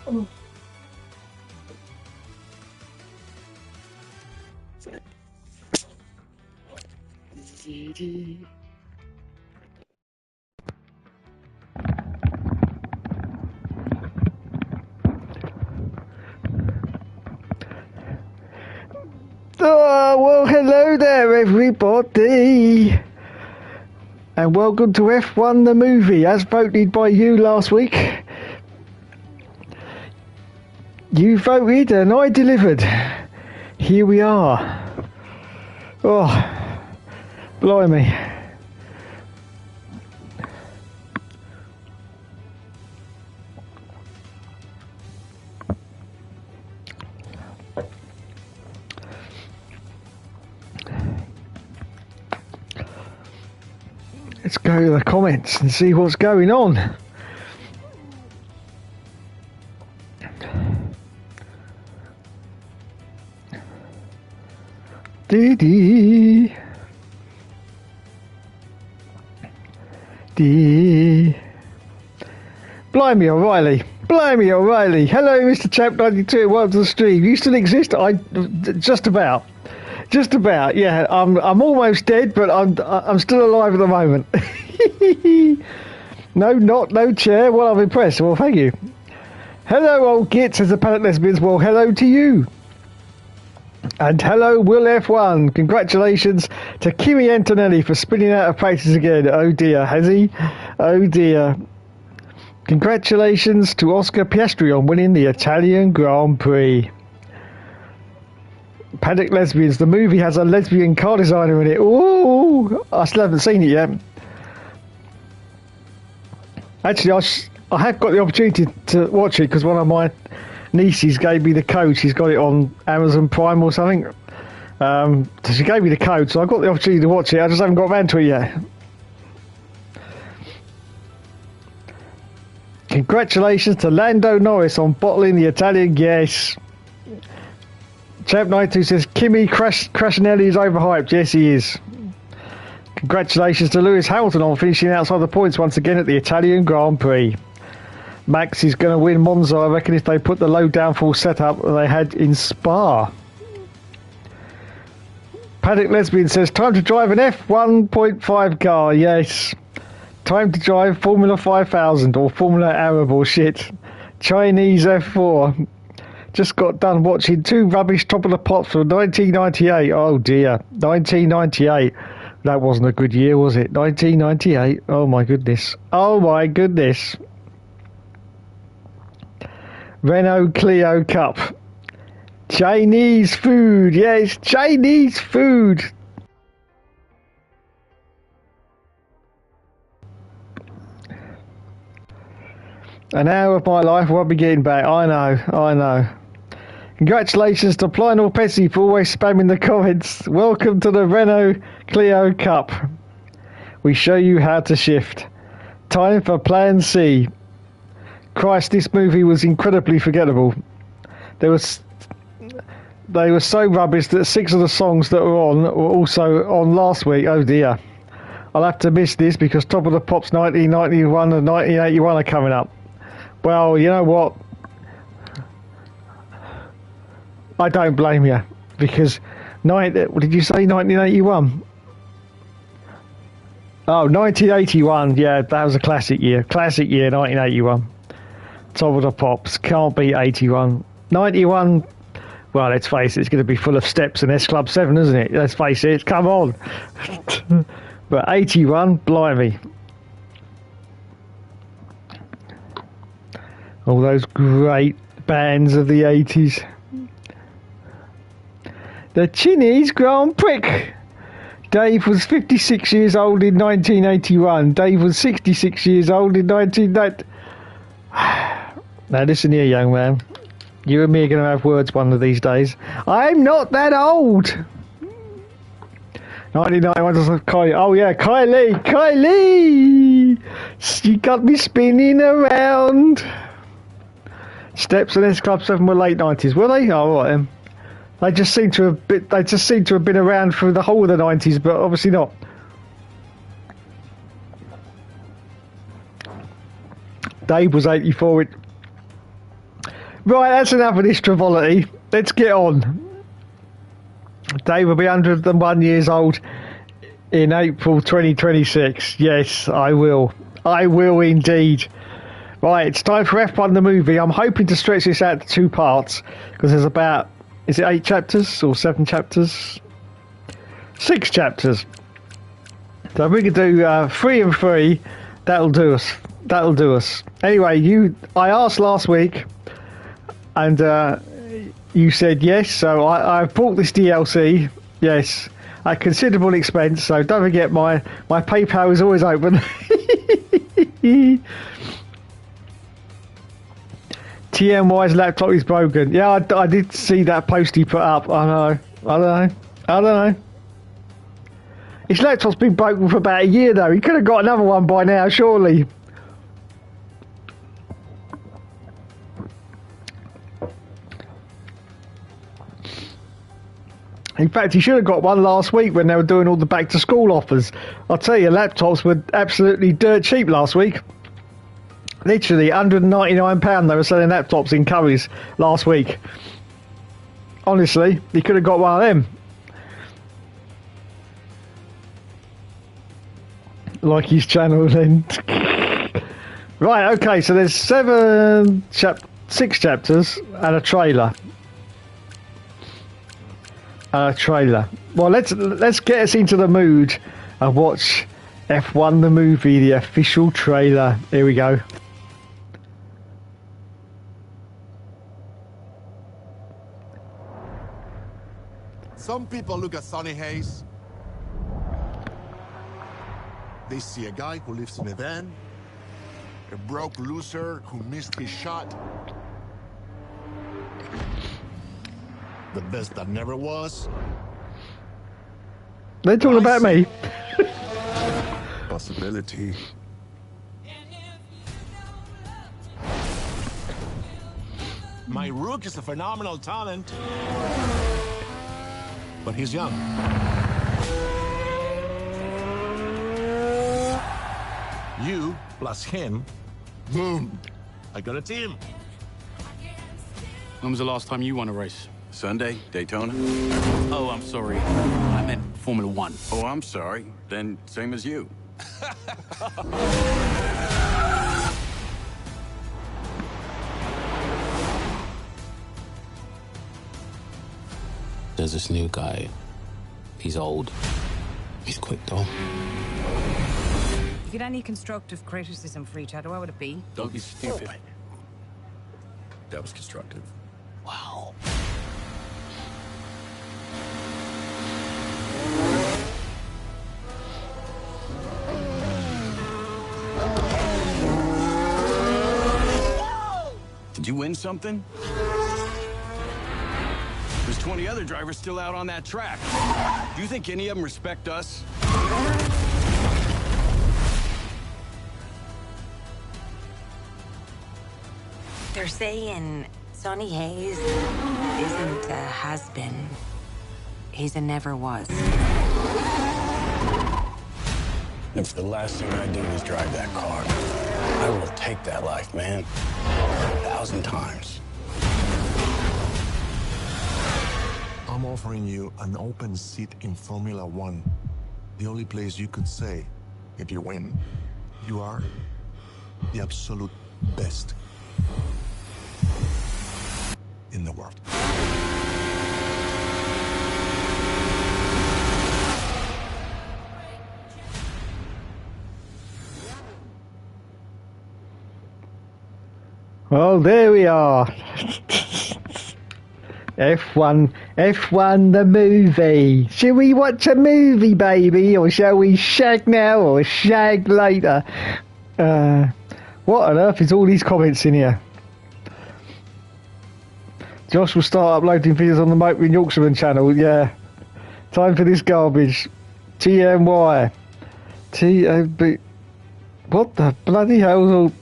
Oh, well, hello there, everybody. And welcome to F1 the movie, as voted by you last week. You voted and I delivered. Here we are. Oh, blimey. Let's go to the comments and see what's going on. Dee. Blimey O'Reilly. Blimey O'Reilly. Hello, Mr. Champ 92. Welcome to the stream. You still exist? Just about. Yeah, I'm almost dead, but I'm still alive at the moment. No chair. Well, I'm impressed. Well, thank you. Hello, old git, says the Panic Lesbians. Well, hello to you. And hello, Will F1. Congratulations to Kimi Antonelli for spinning out of practice again. Oh dear, has he? Oh dear. Congratulations to Oscar Piastri on winning the Italian Grand Prix. Panic Lesbians. The movie has a lesbian car designer in it. Ooh, I still haven't seen it yet. Actually, I have got the opportunity to watch it because one of my nieces gave me the code. She's got it on Amazon Prime or something. So she gave me the code, so I got the opportunity to watch it. I just haven't got around to it yet. Congratulations to Lando Norris on bottling the Italian. Yes. Champ 92 says Kimi Crashinelli is overhyped. Yes, he is. Congratulations to Lewis Hamilton on finishing outside the points once again at the Italian Grand Prix. Max is going to win Monza, I reckon, if they put the low downfall setup that they had in Spa. Paddock Lesbian says, time to drive an F1.5 car. Yes. Time to drive Formula 5000 or Formula Arab or shit. Chinese F4. Just got done watching two rubbish top of the pops from 1998. Oh dear. 1998. That wasn't a good year, was it? 1998. Oh my goodness. Oh my goodness. Renault Clio Cup. Chinese food. Yes, Chinese food. An hour of my life won't be getting back. I know. Congratulations to Lionel Pesci for always spamming the comments. Welcome to the Renault Clio Cup. We show you how to shift. Time for Plan C. Christ, this movie was incredibly forgettable. They were so rubbish that 6 of the songs that were on were also on last week. Oh dear. I'll have to miss this because Top of the Pops 1991 and 1981 are coming up. Well, you know what? I don't blame you because what did you say? 1981? Oh, 1981. Yeah, that was a classic year. Classic year, 1981. Top of the Pops. Can't beat 81. 91. Well, let's face it, it's going to be full of steps and S Club 7, isn't it? Let's face it. Come on. But 81, blimey. All those great bands of the 80s. The Chinese Grand Prix. Dave was 56 years old in 1981. Dave was 66 years old in 1990. Now listen here, young man. You and me are going to have words one of these days. I'm not that old. 1991 was Kylie. Oh yeah, Kylie. You got me spinning around. Steps and S Club 7 were late 90s, were they? Oh, right then. They just seem to have been around for the whole of the 90s, but obviously not. Dave was 84. Right, that's enough of this frivolity. Let's get on. Dave will be 101 years old in April 2026. Yes, I will. I will indeed. Right, it's time for F1 the movie. I'm hoping to stretch this out to 2 parts because there's about, is it 8 chapters or 7 chapters? 6 chapters. So if we could do 3 and 3, that'll do us. That'll do us. Anyway, I asked last week, and you said yes. So I've bought this DLC. Yes, at considerable expense. So don't forget my PayPal is always open. TMY's laptop is broken. Yeah, I did see that post he put up. I don't know. His laptop's been broken for about a year though. He could have got another one by now, surely. In fact, he should have got one last week when they were doing all the back to school offers. I'll tell you, laptops were absolutely dirt cheap last week. Literally £199 they were selling laptops in Currys last week. Honestly, he could have got one of them. Like his channel then. Right, okay, so there's 6 chapters and a trailer. Well, let's get us into the mood and watch F1 the movie, the official trailer. Here we go. Some people look at Sonny Hayes. They see a guy who lives in a van, a broke loser who missed his shot, the best that never was. They're talking about me. Possibility. My Rook is a phenomenal talent, but he's young. You plus him, boom! I got a team. When was the last time you won a race? Sunday, Daytona. Oh, I'm sorry. I meant Formula One. Oh, I'm sorry. Then same as you. There's this new guy. He's old. He's quick, though. You get any constructive criticism for each other, what would it be? Don't be stupid. That was constructive. Wow. Did you win something? There's 20 other drivers still out on that track. Do you think any of them respect us? They're saying Sonny Hayes isn't a has-been. He's a never was. If the last thing I do is drive that car, I will take that life, man. 1,000 times. I'm offering you an open seat in Formula One. The only place you could say, if you win, you are the absolute best in the world. Well, there we are. F1 the movie. Shall we watch a movie, baby? Or shall we shag now or shag later? What on earth is all these comments in here? Josh will start uploading videos on the Motoring Yorkshireman channel. Yeah. Time for this garbage. TMY. TOB. What the bloody hell?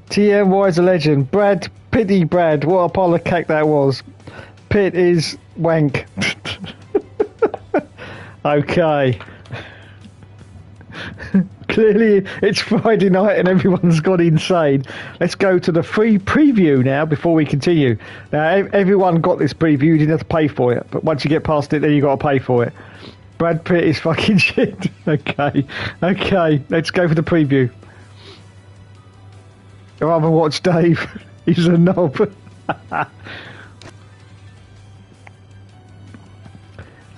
TMY's a legend. Brad, pity Brad. What a pile of cack that was. Pitt is wank. Okay. Clearly, it's Friday night and everyone's gone insane. Let's go to the free preview now before we continue. Now, everyone got this preview. You didn't have to pay for it, but once you get past it, then you got to pay for it. Brad Pitt is fucking shit. Okay, let's go for the preview. I'd rather watch Dave. He's a knob.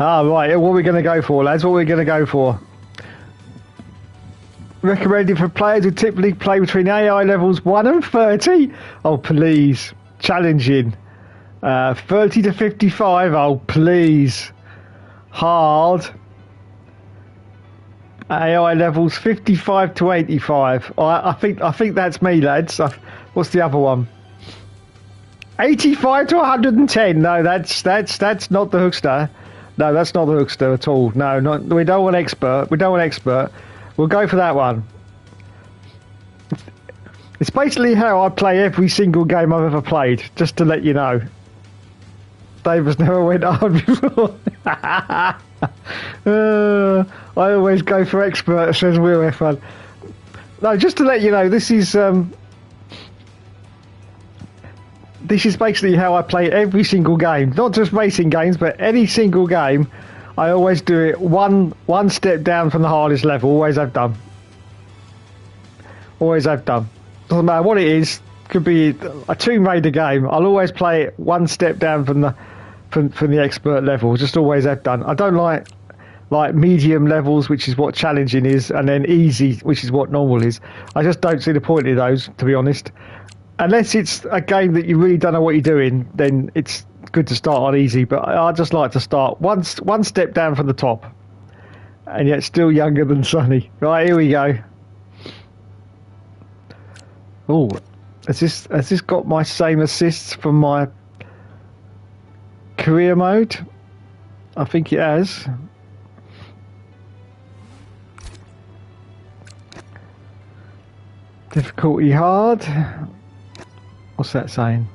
Right, what are we going to go for, lads? What are we going to go for? Recommended for players who typically play between AI levels 1 and 30. Oh, please. Challenging. 30 to 55. Oh, please. Hard. AI levels 55 to 85. I think that's me, lads. What's the other one? 85 to 110. No, that's not the Hookster. No, that's not the Hookster at all. No, we don't want expert. We'll go for that one. It's basically how I play every single game I've ever played, just to let you know. Davis never went hard before. I always go for expert, says Will F1. No, just to let you know, this is basically how I play every single game. Not just racing games, but any single game. I always do it one step down from the hardest level. Always have done. Doesn't matter what it is. Could be a Tomb Raider game. I'll always play it one step down from the expert level. Just always have done. I don't like medium levels, which is what challenging is, and then easy, which is what normal is. I just don't see the point of those, to be honest. Unless it's a game that you really don't know what you're doing, then it's good to start on easy. But I just like to start one step down from the top, and yet still younger than Sonny. Right, here we go. Oh, has this got my same assists from my career mode? I think it has. Difficulty hard. What's that saying?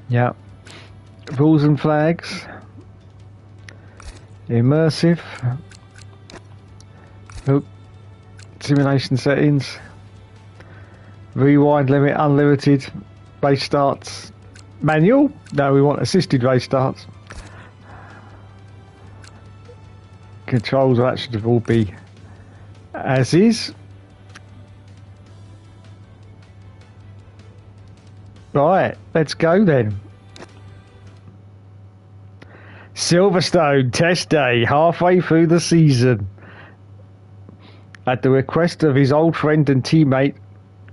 Yeah. Rules and flags. Immersive. Oh. Simulation settings. Rewind limit unlimited. Race starts. Manual? No, we want assisted race starts. Controls will actually all be as is. Right, let's go then. Silverstone test day, halfway through the season. At the request of his old friend and teammate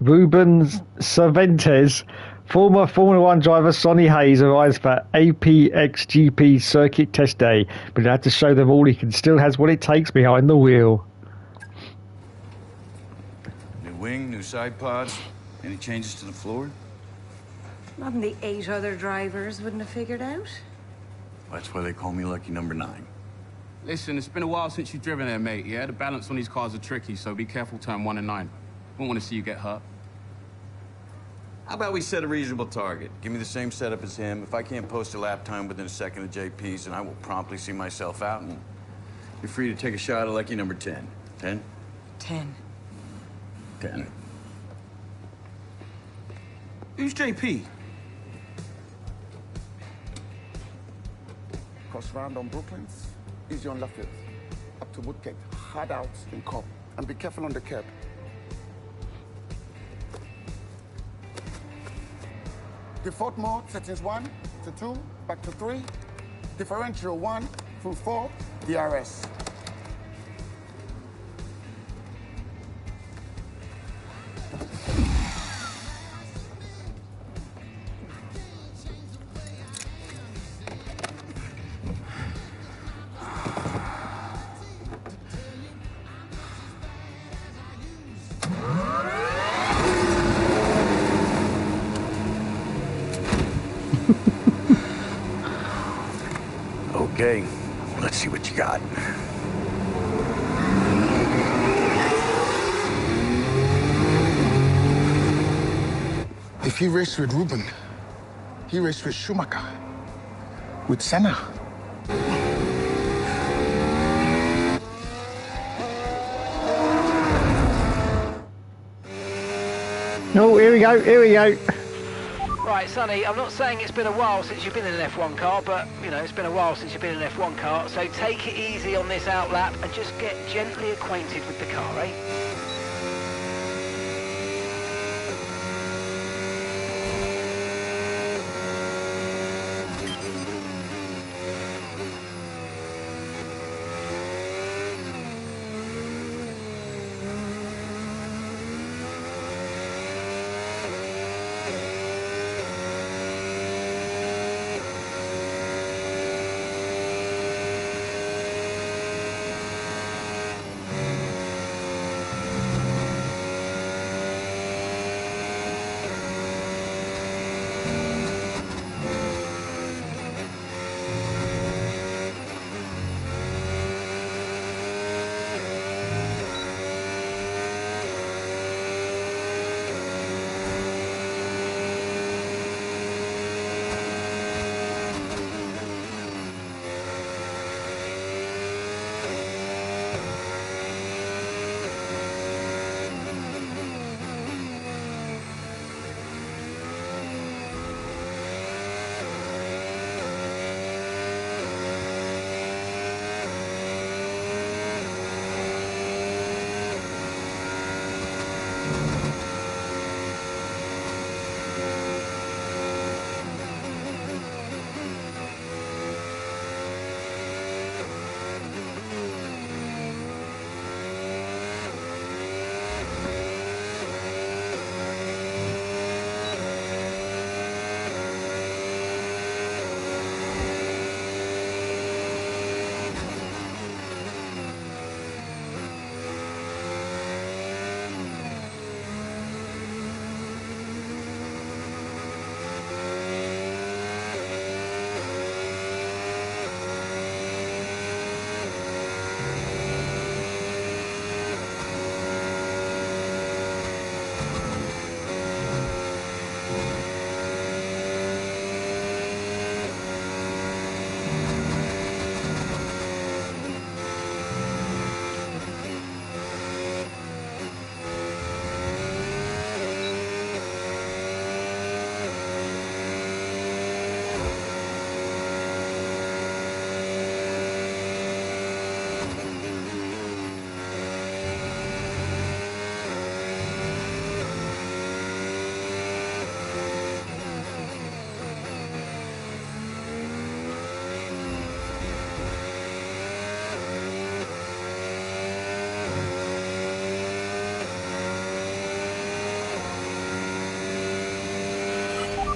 Ruben Cervantes, former Formula One driver Sonny Hayes arrives for APXGP circuit test day, but he had to show them all he still has what it takes behind the wheel. New wing, new side pods. Any changes to the floor? Nothing the 8 other drivers wouldn't have figured out. That's why they call me Lucky Number 9. Listen, it's been a while since you've driven there, mate, yeah? The balance on these cars are tricky, so be careful turn 1 and 9. Won't want to see you get hurt. How about we set a reasonable target? Give me the same setup as him. If I can't post a lap time within a second of JP's, then I will promptly see myself out, and you're free to take a shot at Lucky Number 10. 10? 10. 10. Who's JP? Cross round on Brooklands, easy on Lafayette, up to Woodgate, hard out in Cobb, and be careful on the curb. Default mode, settings 1 to 2, back to 3. Differential 1 through 4, DRS. Okay, let's see what you got. If he raced with Ruben, he raced with Schumacher. with Senna. Oh, here we go, here we go. Right, Sonny, I'm not saying it's been a while since you've been in an F1 car, but, you know, it's been a while since you've been in an F1 car, so take it easy on this outlap and just get gently acquainted with the car, eh?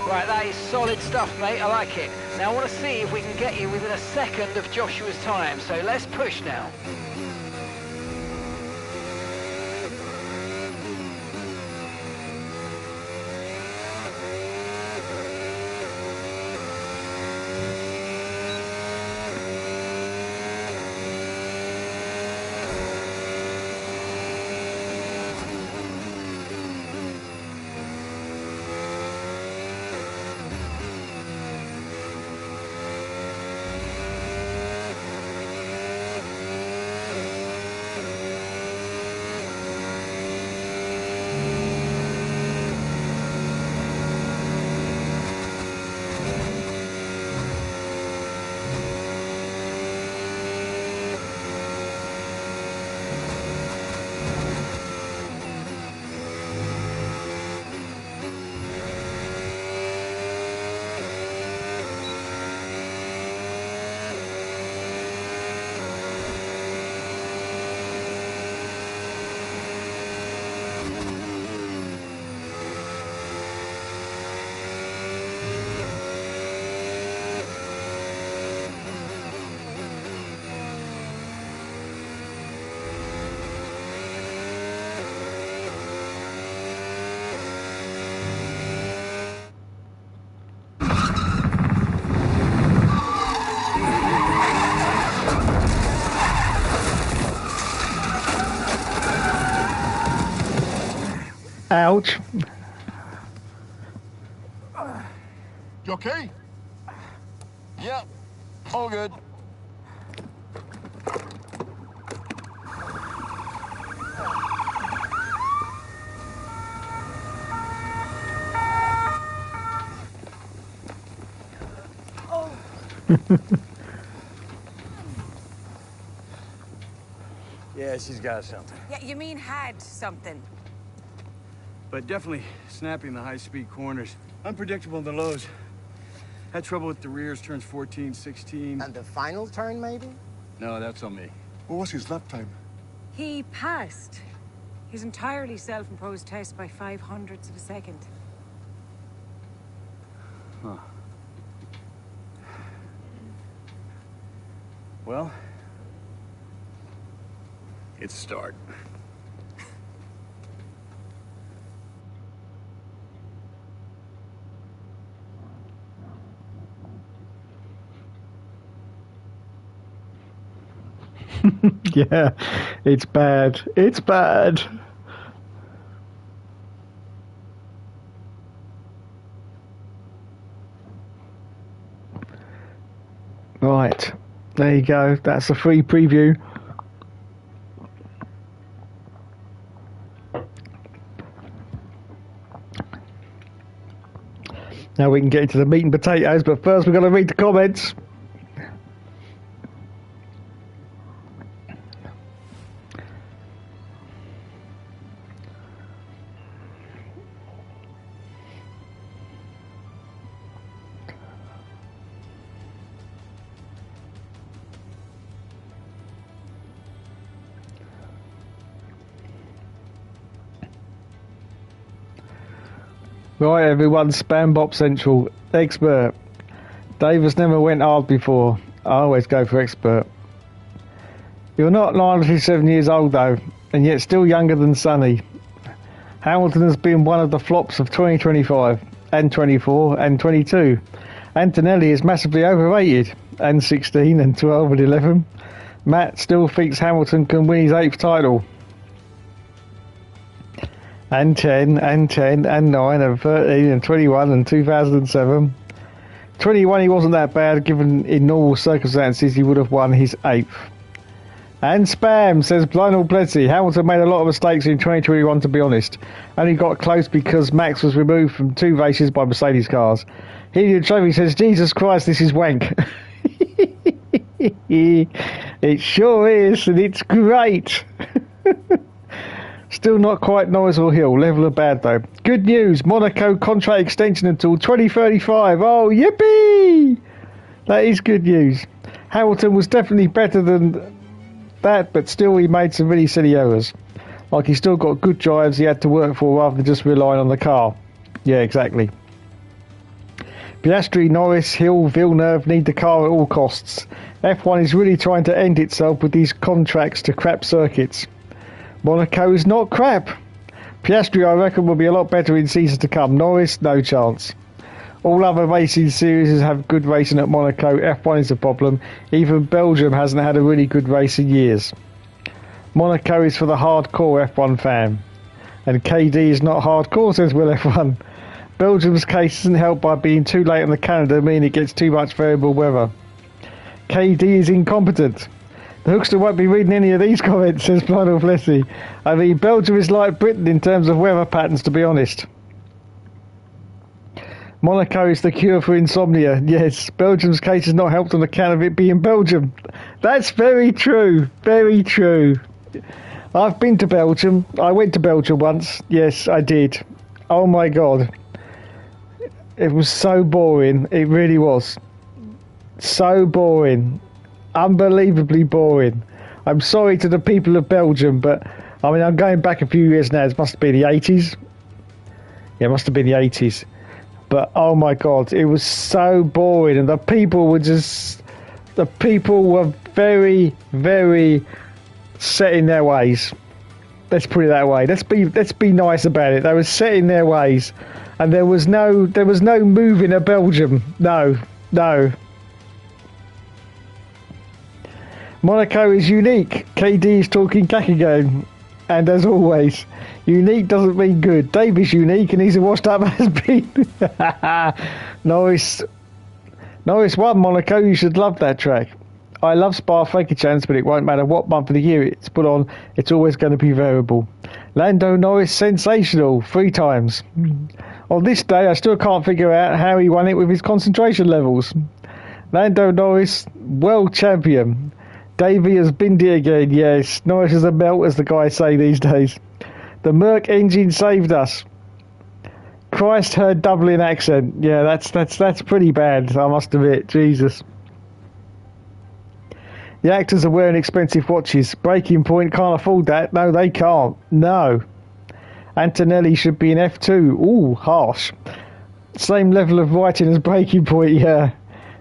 Right, that is solid stuff, mate. I like it. Now I want to see if we can get you within a second of Joshua's time, so let's push now. Ouch. You okay? Yep. All good. Yeah, she's got something. Yeah, you mean had something. But definitely snappy in the high-speed corners. Unpredictable in the lows. Had trouble with the rears, turns 14, 16. And the final turn, maybe? No, that's on me. What was his lap time? He passed his entirely self-imposed test by 0.05 of a second. Huh. Well, it's a start. Yeah, it's bad. It's bad. Right, there you go. That's a free preview. Now we can get into the meat and potatoes, but first we've got to read the comments. Right, everyone, Spam Bop Central. Expert. Davis never went hard before. I always go for expert. You're not 97 years old, though, and yet still younger than Sonny. Hamilton has been one of the flops of 2025, and 24, and 22. Antonelli is massively overrated, and 16, and 12, and 11. Matt still thinks Hamilton can win his 8th title. And 10, and 10, and 9, and 13, and 21, and 2007. 21 he wasn't that bad, given in normal circumstances he would have won his 8th. And Spam says, Lionel Bledsoe, Hamilton made a lot of mistakes in 2021 to be honest. Only got close because Max was removed from 2 races by Mercedes cars. Helium Trophy says, Jesus Christ, this is wank. It sure is, and it's great. Still not quite Norris or Hill. Level of bad, though. Good news. Monaco contract extension until 2035. Oh, yippee! That is good news. Hamilton was definitely better than that, but still he made some really silly errors. Like he still got good drives he had to work for rather than just relying on the car. Yeah, exactly. Piastri, Norris, Hill, Villeneuve need the car at all costs. F1 is really trying to end itself with these contracts to crap circuits. Monaco is not crap. Piastri, I reckon, will be a lot better in seasons to come. Norris, no chance. All other racing series have good racing at Monaco. F1 is a problem. Even Belgium hasn't had a really good race in years. Monaco is for the hardcore F1 fan. And KD is not hardcore, says Will F1. Belgium's case isn't helped by being too late on the calendar, meaning it gets too much variable weather. KD is incompetent. The Hookster won't be reading any of these comments, says Lionel Flessy. I mean, Belgium is like Britain in terms of weather patterns, to be honest. Monaco is the cure for insomnia. Yes, Belgium's case is not helped on account of it being Belgium. That's very true. Very true. I've been to Belgium. I went to Belgium once. Yes, I did. Oh my God. It was so boring. It really was. So boring. Unbelievably boring. I'm sorry to the people of Belgium, but I mean, I'm going back a few years now. It must have been the 80s. Yeah, it must have been the 80s. But oh my God, it was so boring, and the people were very, very set in their ways. Let's put it that way. Let's be nice about it. They were set in their ways, and there was no moving a Belgium. No. Monaco is unique. KD is talking cack again. And as always, unique doesn't mean good. Dave is unique and he's a washed up has-been. Norris Norris won Monaco. You should love that track. I love Spa-Francorchamps, but it won't matter what month of the year it's put on. It's always going to be variable. Lando Norris, sensational, 3 times. On this day, I still can't figure out how he won it with his concentration levels. Lando Norris, world champion. Davey has binned it again. Yes, Norris is a melt, as the guys say these days. The Merc engine saved us. Christ, her Dublin accent. Yeah, that's pretty bad, I must admit. Jesus. The actors are wearing expensive watches. Breaking Point can't afford that. No, they can't. No. Antonelli should be in F2. Ooh, harsh. Same level of writing as Breaking Point, yeah.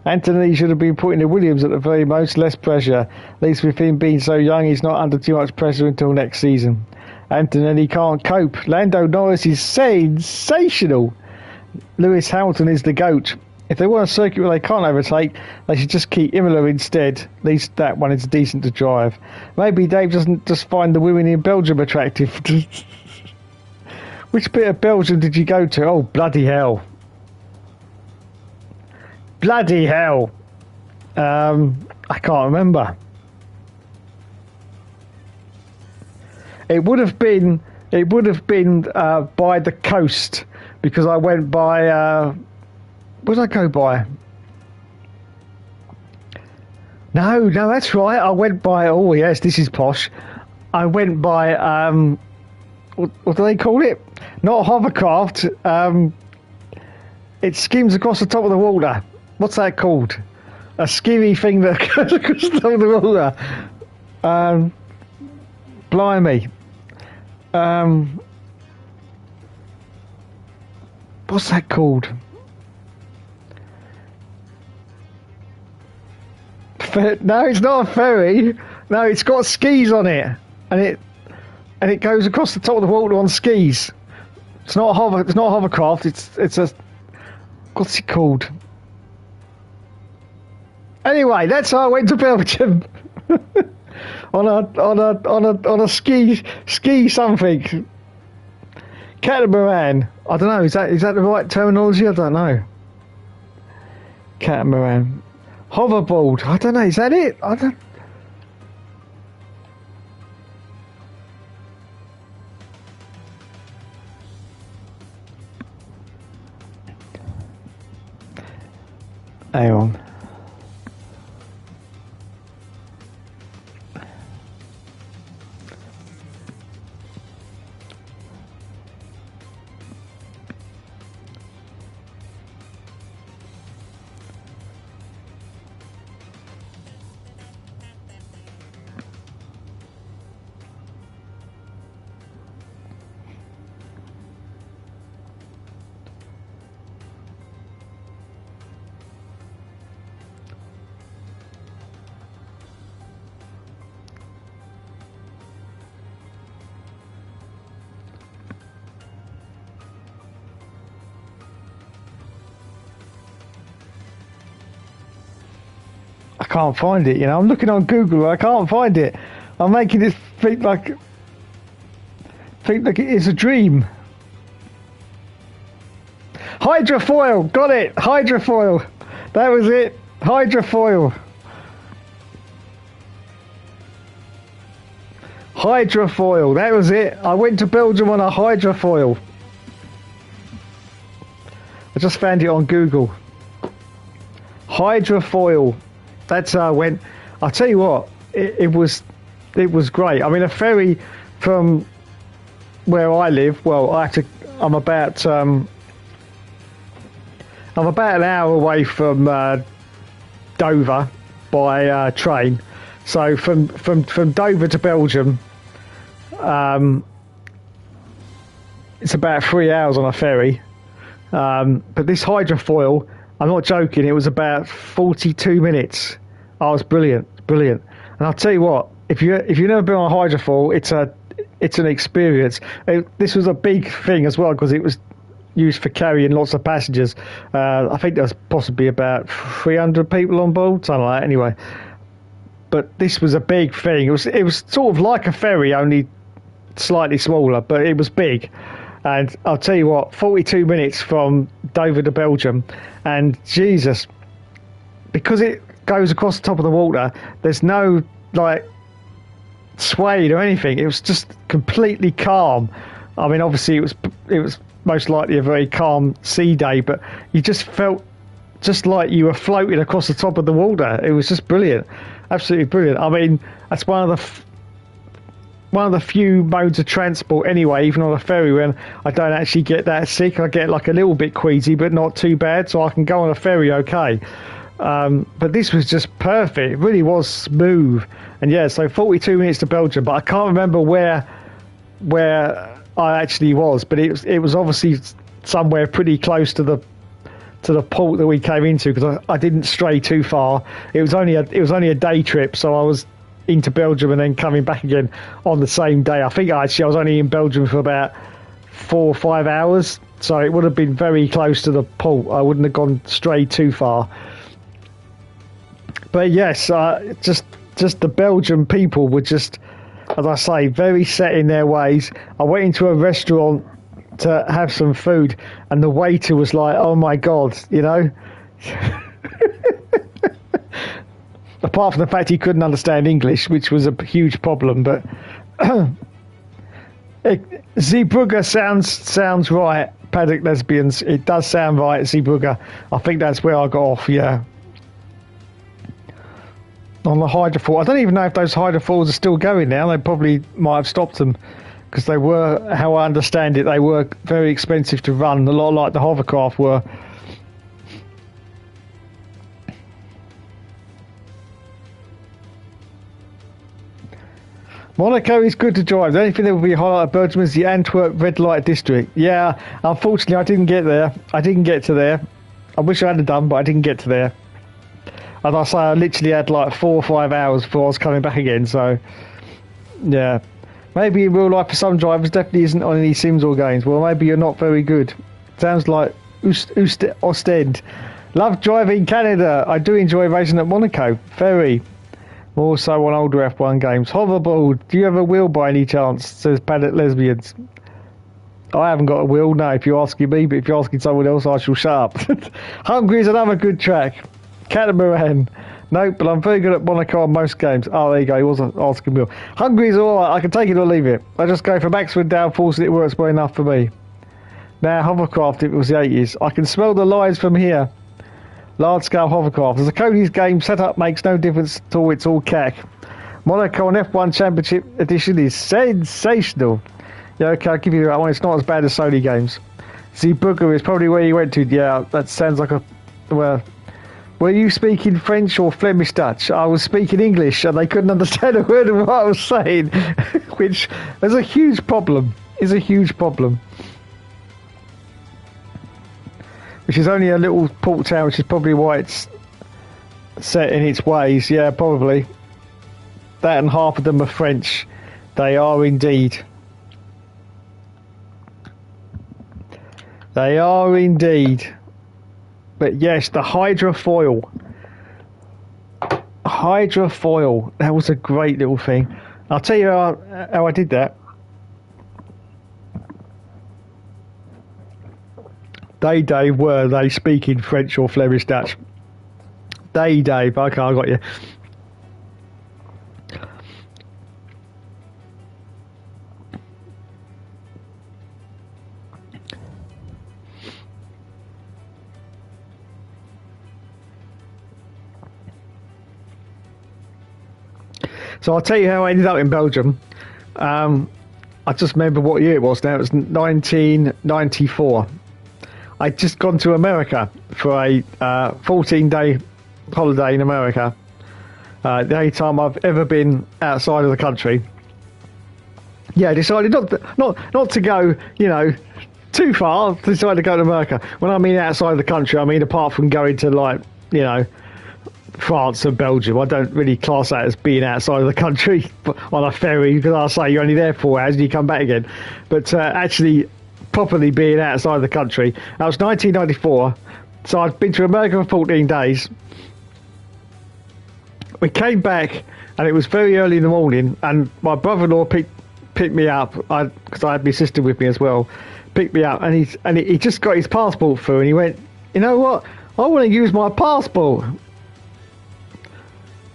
Antonelli should have been put in the Williams at the very most, less pressure. At least with him being so young, he's not under too much pressure until next season. Antonelli can't cope. Lando Norris is sensational. Lewis Hamilton is the GOAT. If they want a circuit where they can't overtake, they should just keep Imola instead. At least that one is decent to drive. Maybe Dave doesn't just find the women in Belgium attractive. Which bit of Belgium did you go to? Oh, bloody hell. Bloody hell. I can't remember. It would have been by the coast, because I went by what did I go by? No, that's right. I went by, oh yes, this is posh. I went by what do they call it? Not a hovercraft. It skims across the top of the water. What's that called? A skivvy thing that goes across the top of the water. Blimey. What's that called? No, it's not a ferry. No, it's got skis on it, and it goes across the top of the water on skis. It's not a hovercraft. It's a, what's it called? Anyway, that's how I went to Belgium. on a ski something. Catamaran. I don't know. Is that the right terminology? I don't know. Catamaran. Hoverboard. I don't know. Is that it? I don't. Hang on. I can't find it, you know. I'm looking on Google, I can't find it. I'm making it think like it is a dream. Hydrofoil, got it. Hydrofoil, that was it. Hydrofoil. Hydrofoil, that was it. I went to Belgium on a hydrofoil. I just found it on Google. Hydrofoil. That's how I went. I'll tell you what, it was great. I mean, a ferry from where I live. Well, I'm about an hour away from Dover by train. So from Dover to Belgium, it's about 3 hours on a ferry. But this hydrofoil, I'm not joking, it was about 42 minutes. Oh, it was brilliant. And I'll tell you what, if you've never been on a hydrofoil, it's an experience. This was a big thing as well, because it was used for carrying lots of passengers. I think there was possibly about 300 people on board, something like that. Anyway, but this was a big thing. It was sort of like a ferry, only slightly smaller, but it was big. And I'll tell you what, 42 minutes from Dover to Belgium, and Jesus, because it goes across the top of the water, there's no like swaying or anything. It was just completely calm. I mean, obviously it was most likely a very calm sea day, but you just felt just like you were floating across the top of the water. It was just brilliant, absolutely brilliant. I mean, that's one of the few modes of transport anyway, even on a ferry, when I don't actually get that sick. I get like a little bit queasy, but not too bad, so I can go on a ferry okay. But this was just perfect. It really was smooth. And yeah, so 42 minutes to Belgium, but I can't remember where I actually was, but it was obviously somewhere pretty close to the port that we came into, because I didn't stray too far. It was only a day trip, so I was into Belgium and then coming back again on the same day. I think actually I was only in Belgium for about 4 or 5 hours, so it would have been very close to the port. I wouldn't have gone straight too far. But yes, just the Belgian people were just, as I say, very set in their ways. I went into a restaurant to have some food, and the waiter was like, "Oh my God," you know. Apart from the fact he couldn't understand English, which was a huge problem, but Zeebrugge sounds right. Paddock Lesbians, it does sound right. Zeebrugge, I think that's where I got off. Yeah, on the hydrofoil. I don't even know if those hydrofoils are still going now. They probably might have stopped them, because they were, how I understand it, they were very expensive to run. A lot like the hovercraft were. Monaco is good to drive. The only thing that will be a highlight of Belgium is the Antwerp red light district. Yeah, unfortunately I didn't get there. I didn't get to there. I wish I had done, but I didn't get to there. As I say, I literally had like 4 or 5 hours before I was coming back again, so yeah. Maybe in real life for some drivers definitely isn't on any Sims or games. Well, maybe you're not very good. Sounds like Ostend. Love driving Canada. I do enjoy racing at Monaco. Very. More so on older F1 games. Hoverboard. Do you have a wheel by any chance? Says Paddock Lesbians. I haven't got a wheel, no, if you're asking me, but if you're asking someone else, I shall shut up. Hungary is another good track. Catamaran. Nope, but I'm very good at Monaco on most games. Oh, there you go, he wasn't asking me. Hungary's alright, I can take it or leave it. I just go for maximum downforce and it works well enough for me. Now, hovercraft, if it was the 80s. I can smell the lies from here. Large-scale hovercraft. As a Cody's game setup makes no difference at all, it's all cack. Monaco on F1 Championship Edition is sensational. Yeah, okay, I'll give you that one. It's not as bad as Sony games. Zeebrugge is probably where you went to. Yeah, that sounds like a... Well, were you speaking French or Flemish Dutch? I was speaking English and they couldn't understand a word of what I was saying, which is a huge problem. Is a huge problem. Which is only a little port town, which is probably why it's set in its ways. Yeah, probably. That and half of them are French. They are indeed. They are indeed. But yes, the hydrofoil. Hydrofoil. That was a great little thing. I'll tell you how I did that. Dave, were they speaking French or Flemish Dutch? Dave, okay, I got you. So I'll tell you how I ended up in Belgium. I just remember what year it was now. It was 1994. I'd just gone to America for a 14-day holiday in America. The only time I've ever been outside of the country. Yeah, I decided not to go, you know, too far. Decided to go to America. When I mean outside of the country, I mean apart from going to, like, you know, France and Belgium. I don't really class that as being outside of the country on a ferry, because I say you're only there 4 hours and you come back again. But actually properly being outside of the country. That was 1994. So I'd been to America for 14 days. We came back and it was very early in the morning, and my brother-in-law picked me up, because I had my sister with me as well. Picked me up, and he just got his passport through, and he went, you know what? I want to use my passport.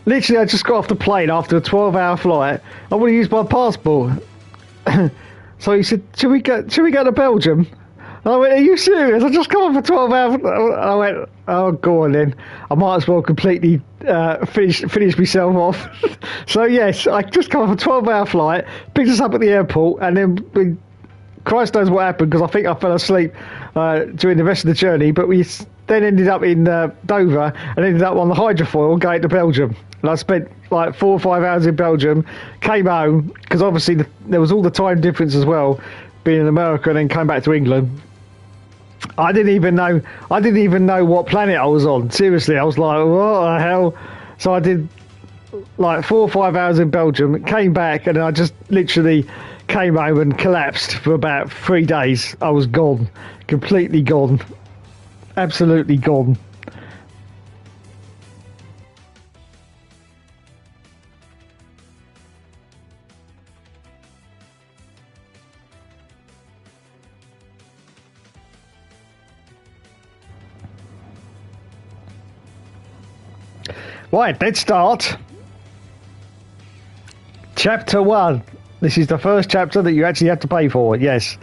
literally, I just got off the plane after a 12-hour flight. I want to use my passport. So he said, should we go to Belgium? And I went, are you serious? I just come off a 12 hour. I went, oh, go on then. I might as well completely finish myself off. So, yes, I just come off a 12-hour flight, picked us up at the airport, and then Christ knows what happened because I think I fell asleep during the rest of the journey. But we then ended up in Dover and ended up on the hydrofoil going to Belgium. And I spent like 4 or 5 hours in Belgium, came home, because obviously there was all the time difference as well, being in America, and then came back to England. I didn't even know what planet I was on. Seriously, I was like, what the hell? So I did like 4 or 5 hours in Belgium, came back, and I just literally came home and collapsed for about 3 days. I was gone, completely gone, absolutely gone. Right, let's start. Chapter 1. This is the first chapter that you actually have to pay for, yes.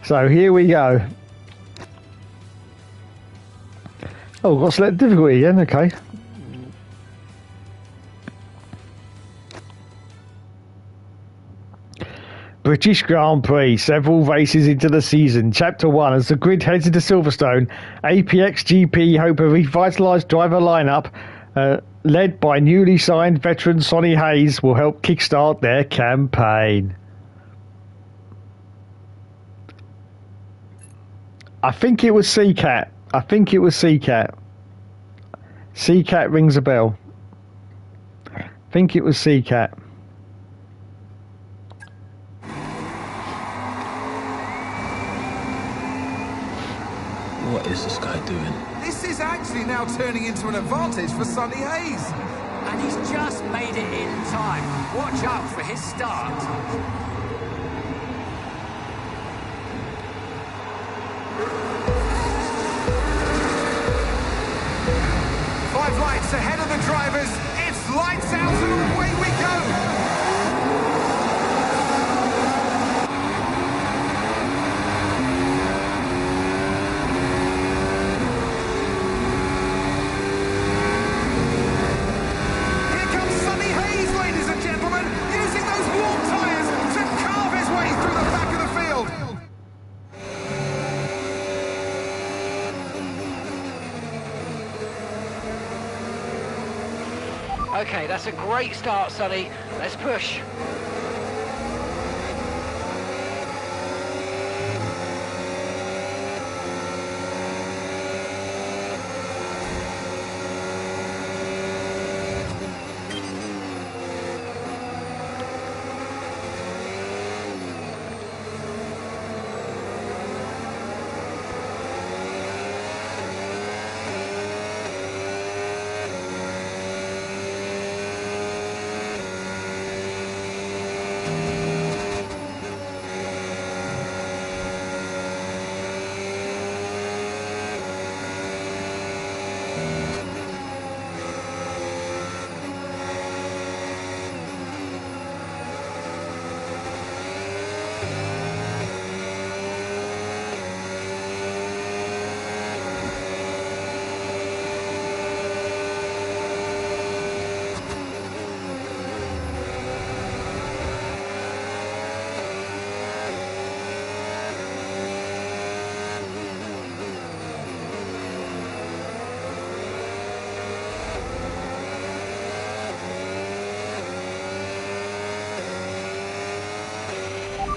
So here we go. Oh, got select difficulty again, okay. British Grand Prix, several races into the season. Chapter 1, as the grid heads into Silverstone, APX GP hope a revitalised driver lineup led by newly signed veteran Sonny Hayes will help kickstart their campaign. I think it was CCAT. CCAT rings a bell. I think it was CCAT. What is this guy doing? This is actually now turning into an advantage for Sonny Hayes. And he's just made it in time. Watch out for his start. 5 lights ahead of the drivers. It's lights out and away we go. Okay, that's a great start, Sonny. Let's push.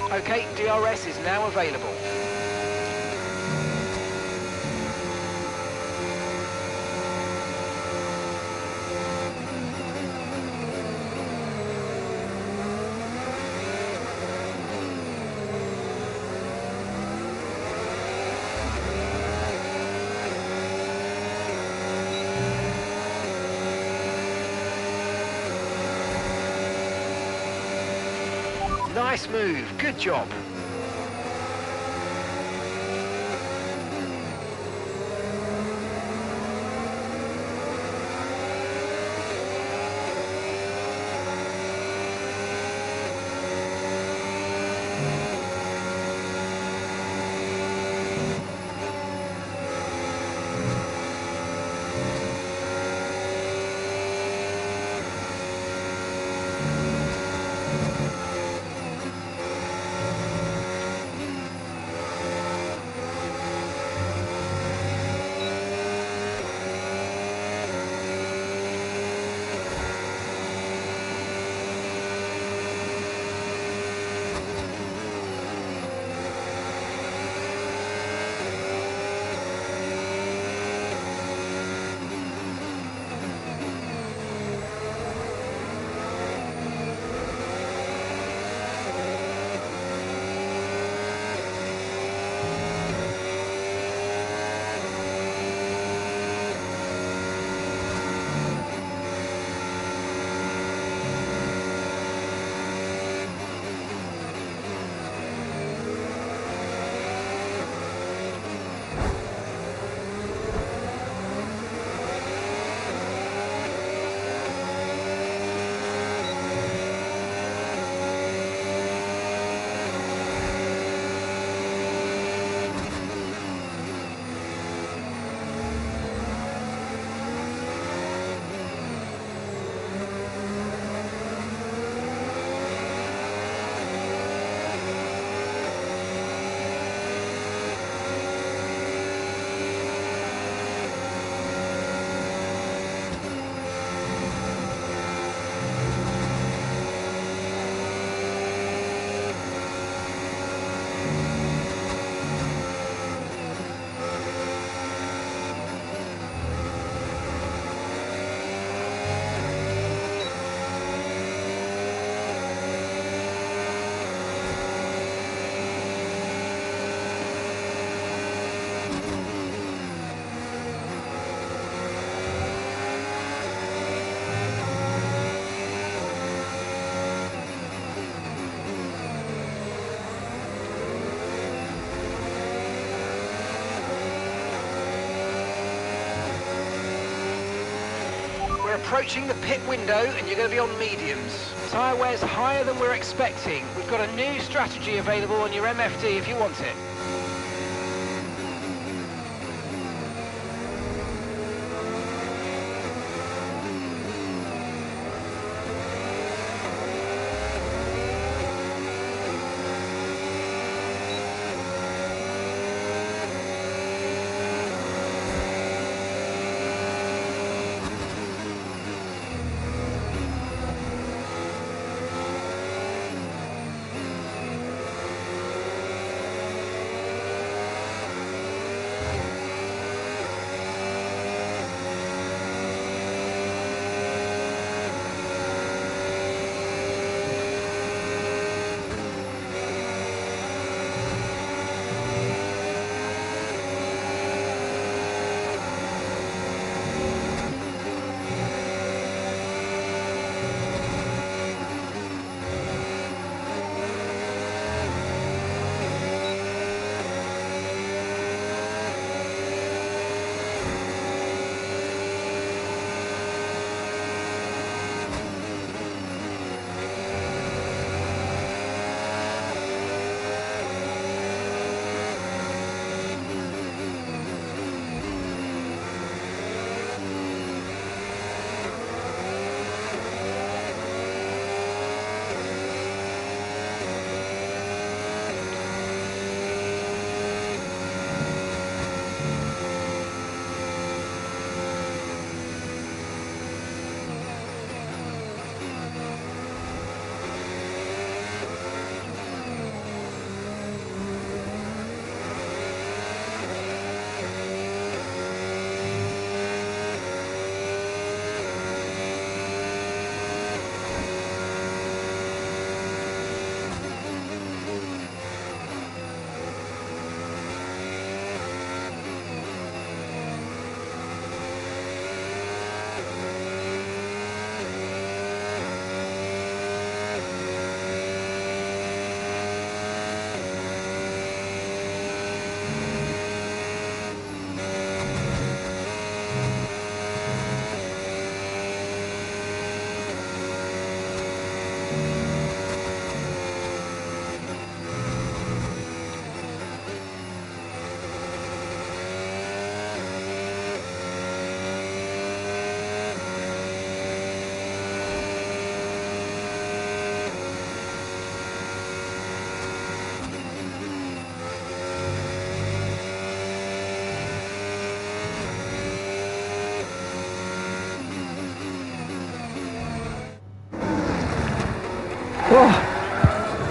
Okay, DRS is now available. Nice move, good job. approaching the pit window and you're going to be on mediums. Tyre wear's higher than we're expecting. We've got a new strategy available on your MFD if you want it.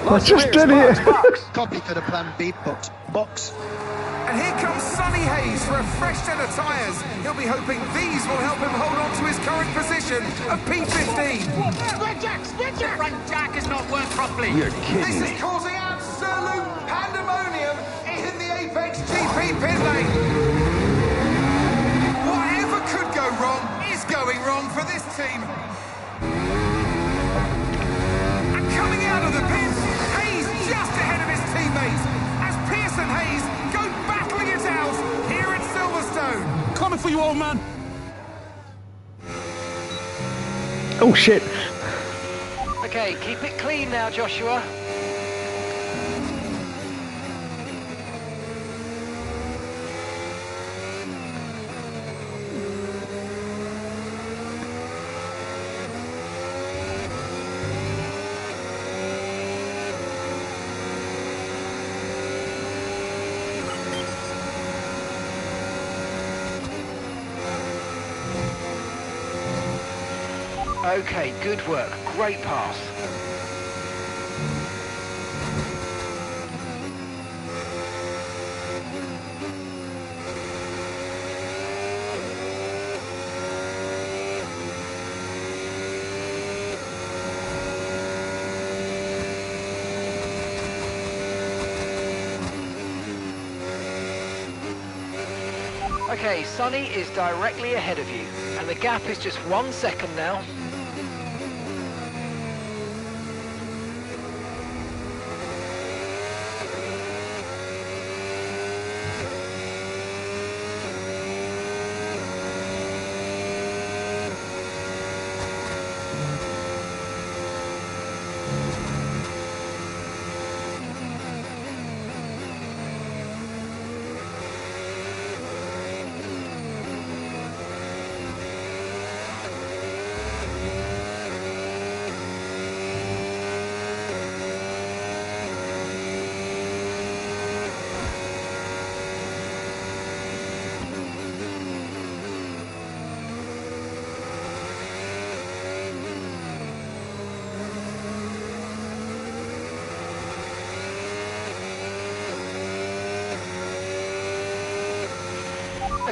I just did it. Copy for the plan B box. And here comes Sonny Hayes for a fresh set of tyres. He'll be hoping these will help him hold on to his current position of P15. Split jack! Front jack is not worked properly. You're kidding me. This is causing absolute pandemonium in the Apex GP pit lane. Whatever could go wrong is going wrong for this team. And coming out of the pits, Hayes just ahead of his teammates as Pierce and Hayes go battling it out here at Silverstone. Coming for you, old man. Oh shit. Okay, keep it clean now, Joshua. Okay, good work. Great pass. Okay, Sonny is directly ahead of you, and the gap is just 1 second now.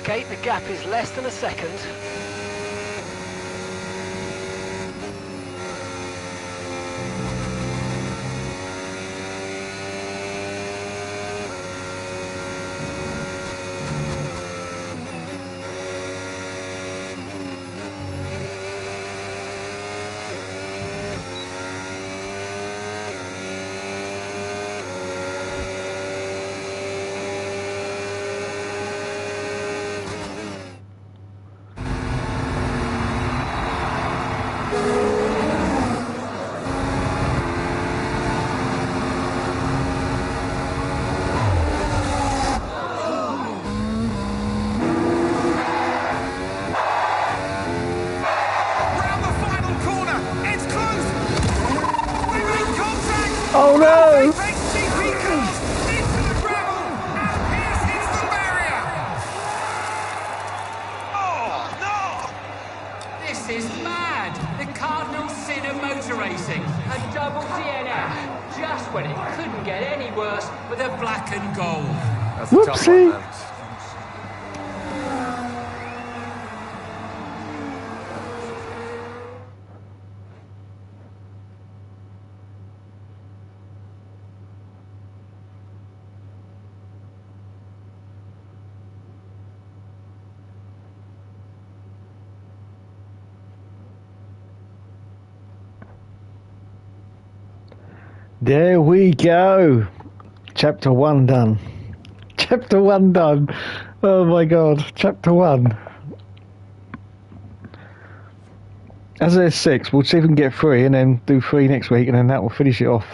Okay, the gap is less than a second. Oh no! This is mad! The Cardinal sin of motor racing. A double DNF. Just when it couldn't get any worse with a black and gold. That's a tough one, man. There we go. Chapter 1 done. Chapter 1 done. Oh my god. Chapter 1. As there's 6, we'll see if we can get 3 and then do 3 next week and then that will finish it off.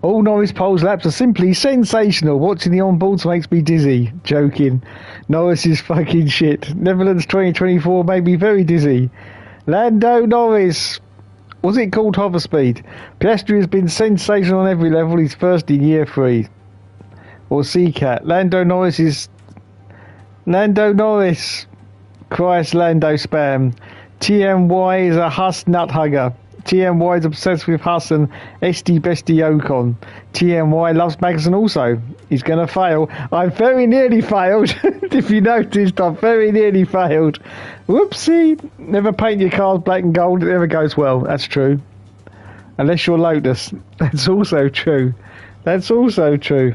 All Norris Poles laps are simply sensational. Watching the onboards makes me dizzy. Joking. Norris is fucking shit. Netherlands 2024 made me very dizzy. Lando Norris. Was it called hover speed? Piastri has been sensational on every level. He's first in year 3. Or CCAT. Lando Norris is... Lando Norris. Christ, Lando spam. TMY is a Huss nut hugger. TMY is obsessed with Huss and SD Bestie Ocon. TMY loves Magnussen also. He's going to fail. I very nearly failed. If you noticed, I very nearly failed. Whoopsie. Never paint your cars black and gold. It never goes well. That's true. Unless you're Lotus. That's also true. That's also true.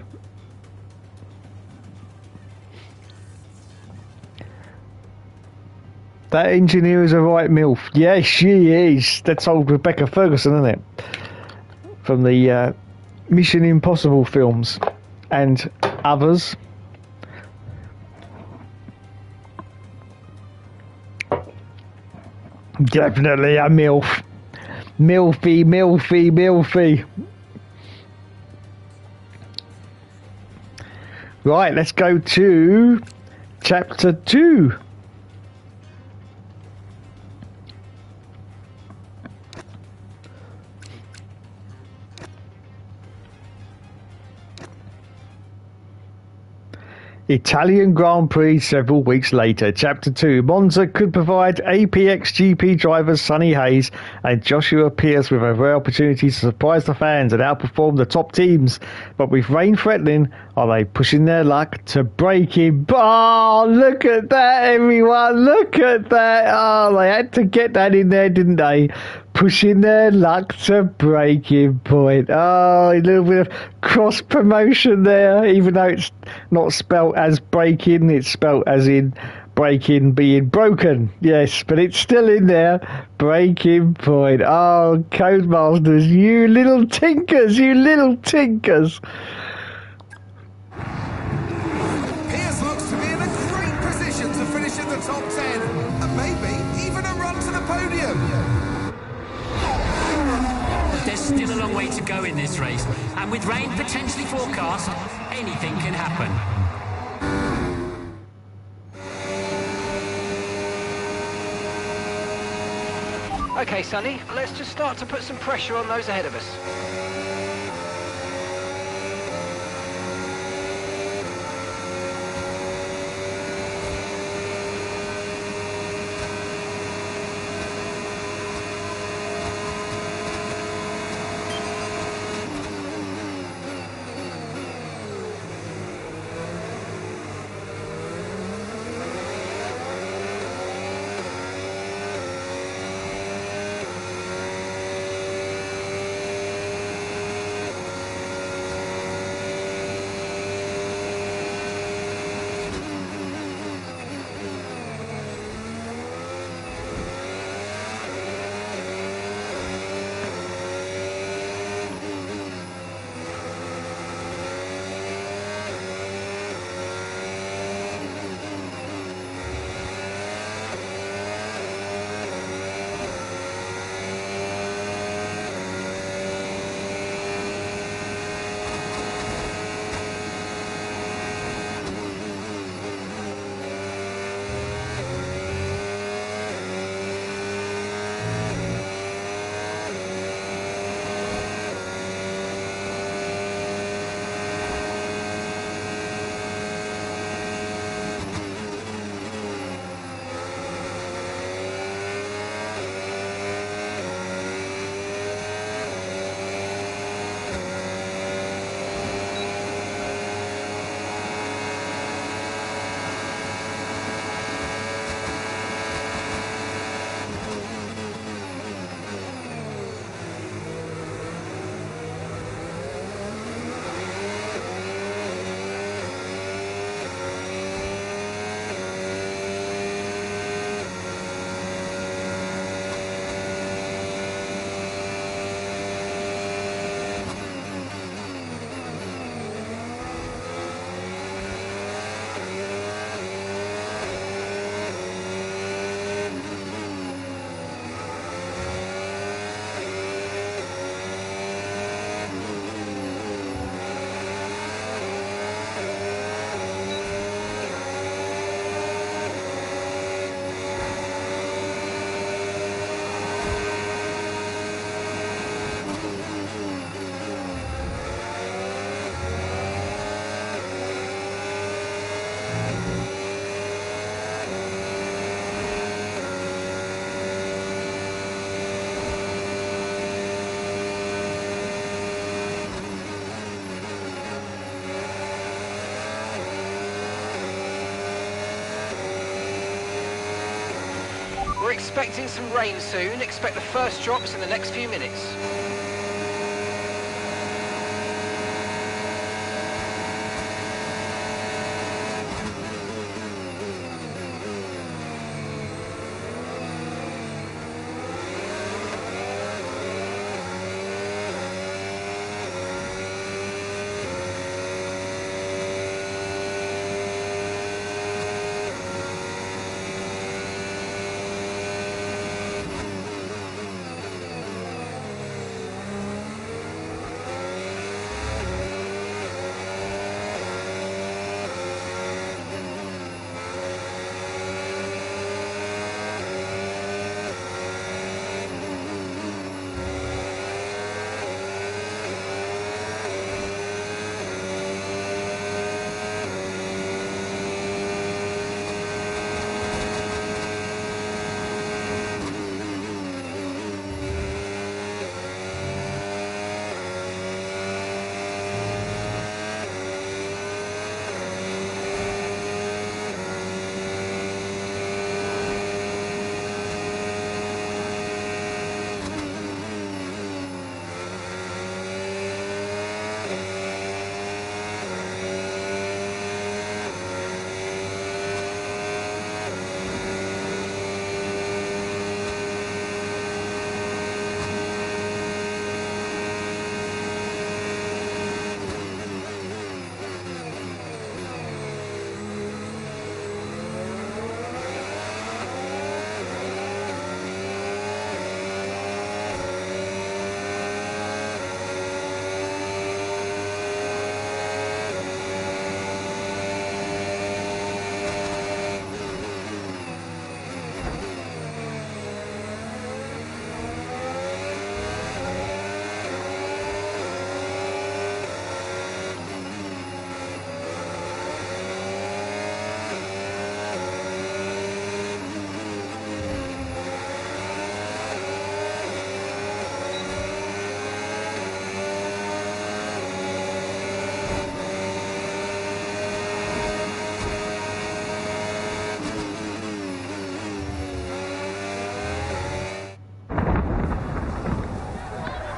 That engineer is a right MILF. Yes, she is. That's old Rebecca Ferguson, isn't it? From the Mission Impossible films and others. Definitely a MILF. Milfy, Milfy, Milfy. Right, let's go to chapter 2. Italian Grand Prix several weeks later. Chapter 2. Monza could provide APX GP drivers Sonny Hayes and Joshua Pierce with a rare opportunity to surprise the fans and outperform the top teams. But with rain threatening, are they pushing their luck to break him? Oh, look at that, everyone. Look at that. Oh, they had to get that in there, didn't they? Pushing their luck to breaking point. Oh, a little bit of cross promotion there, even though it's not spelt as breaking, it's spelt as in breaking being broken. Yes, but it's still in there. Breaking point. Oh, Codemasters, you little tinkers, you little tinkers. Pierce looks to be in a great position to finish in the top 10 and maybe even a run to the podium. There's still a long way to go in this race, and with rain potentially forecast, anything can happen. Okay, Sonny, let's just start to put some pressure on those ahead of us. we're expecting some rain soon. Expect the first drops in the next few minutes.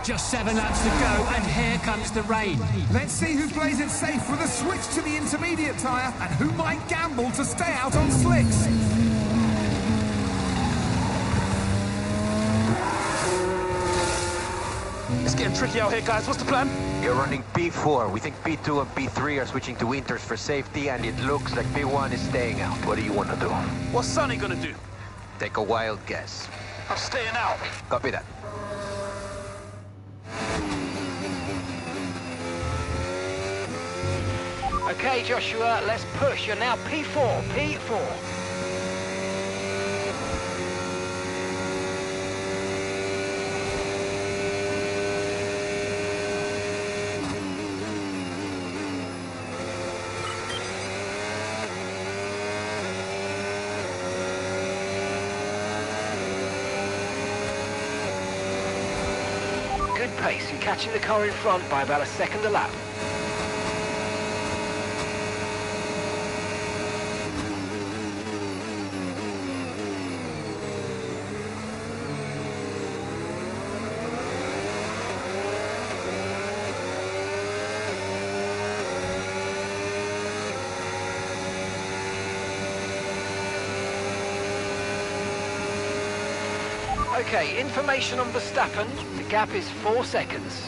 Just 7 laps to go, and here comes the rain. Let's see who plays it safe with a switch to the intermediate tyre and who might gamble to stay out on slicks. It's getting tricky out here, guys. What's the plan? You're running P4. We think P2 and P3 are switching to winters for safety, and it looks like P1 is staying out. What do you want to do? What's Sonny gonna do? Take a wild guess. I'm staying out. Copy that. Okay, Joshua, let's push. You're now P4, P4. Good pace. You're catching the car in front by about a second a lap. Okay, information on Verstappen. The gap is 4 seconds.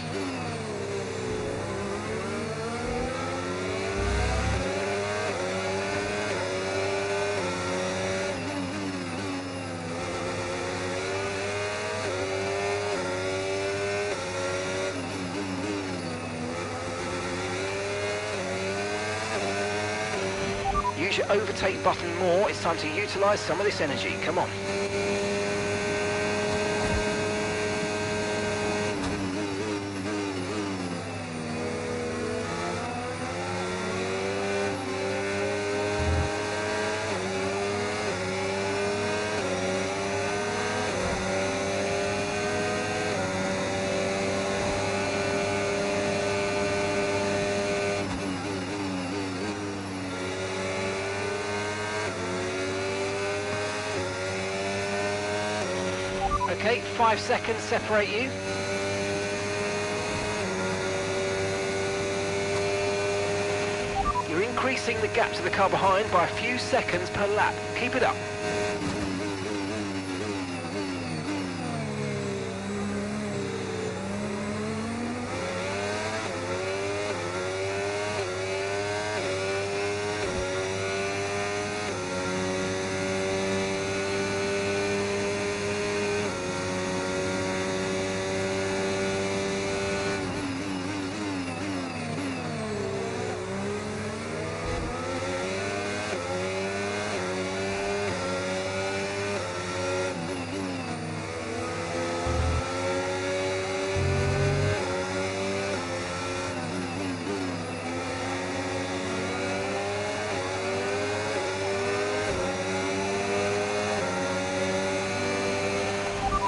Use your overtake button more. It's time to utilize some of this energy. Come on. Okay, 5 seconds separate you. You're increasing the gap to the car behind by a few seconds per lap. Keep it up.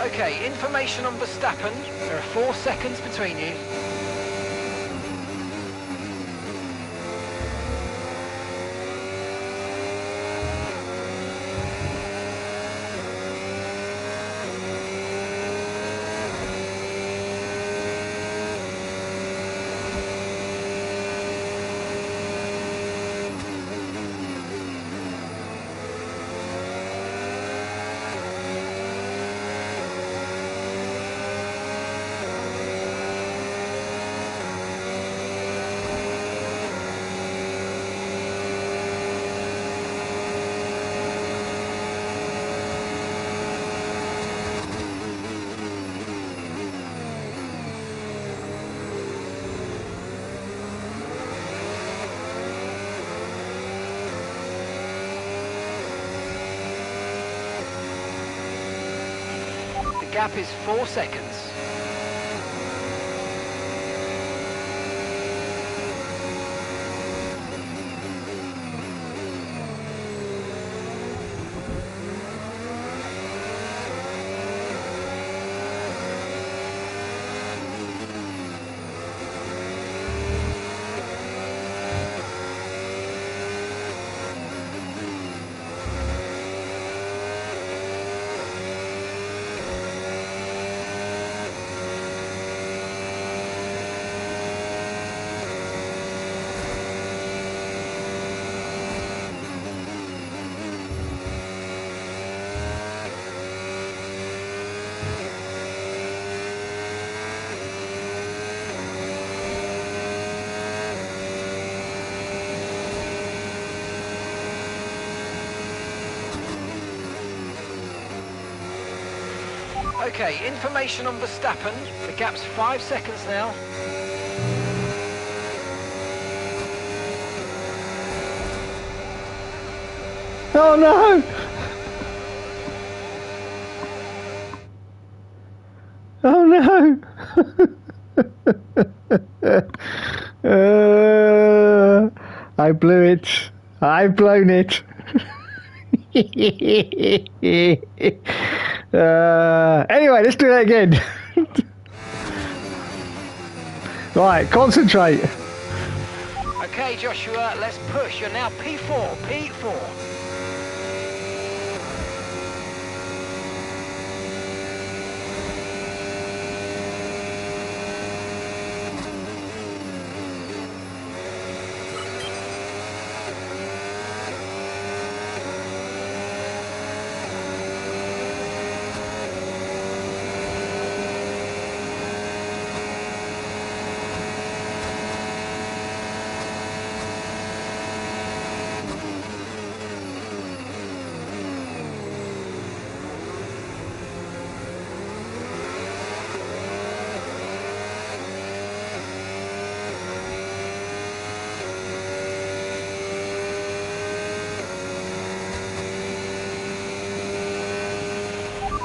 Okay, information on Verstappen. There are 4 seconds between you. The gap is 4 seconds. Okay, information on Verstappen. The gap's 5 seconds now. Oh no! Oh no! I blew it. I've blown it. Anyway, let's do that again. Right, concentrate. Okay, Joshua, let's push. You're now P4, P4.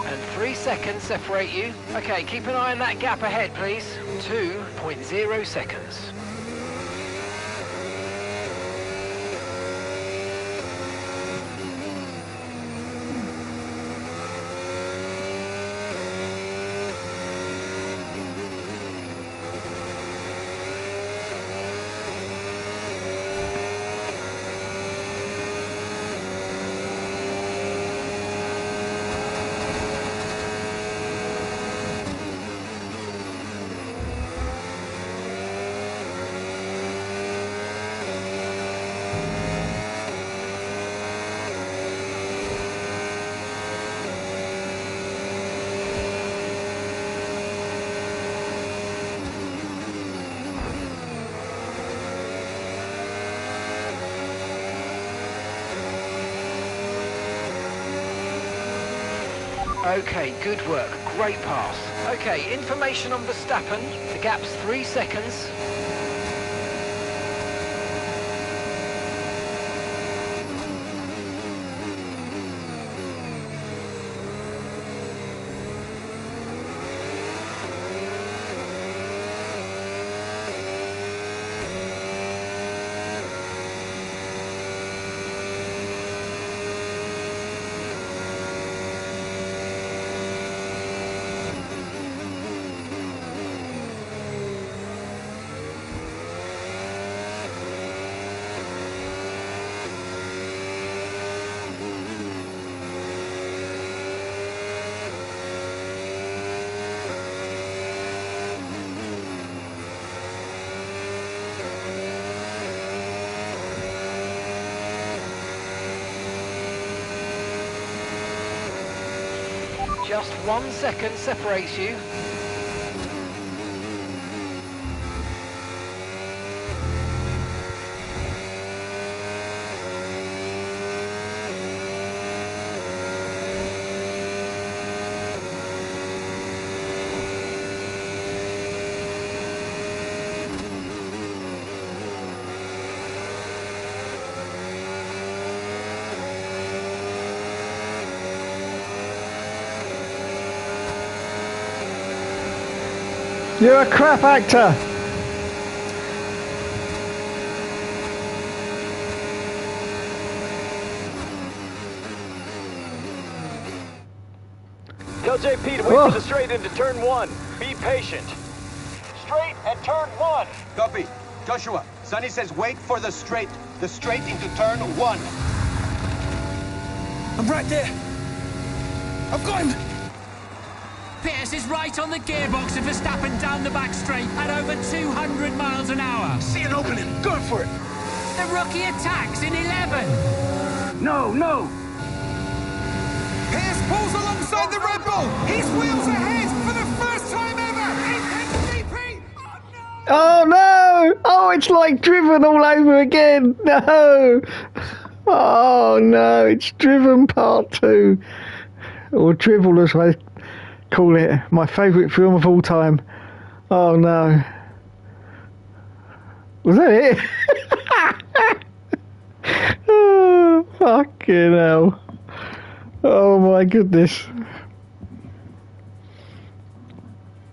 And 3 seconds separate you. Okay, keep an eye on that gap ahead, please. 2.0 seconds. Okay, good work. Great pass. Okay, information on Verstappen. The gap's 3 seconds. Just 1 second separates you. You're a crap actor. Tell JP to wait for the straight into turn 1. Be patient. Straight at turn 1. Copy. Joshua, Sonny says wait for the straight. The straight into turn 1. I'm right there. I've got him. Pierce is right on the gearbox of Verstappen down the back straight at over 200 miles an hour. See an opening. Go for it. The rookie attacks in 11. No. Pierce pulls alongside the Red Bull. He's wheels ahead for the first time ever. In GP. Oh no! Oh, it's like Driven all over again. No. Oh no, it's Driven Part 2, or Drivel as I call it. My favourite film of all time. Oh no. Was that it? Oh, fucking hell. Oh my goodness.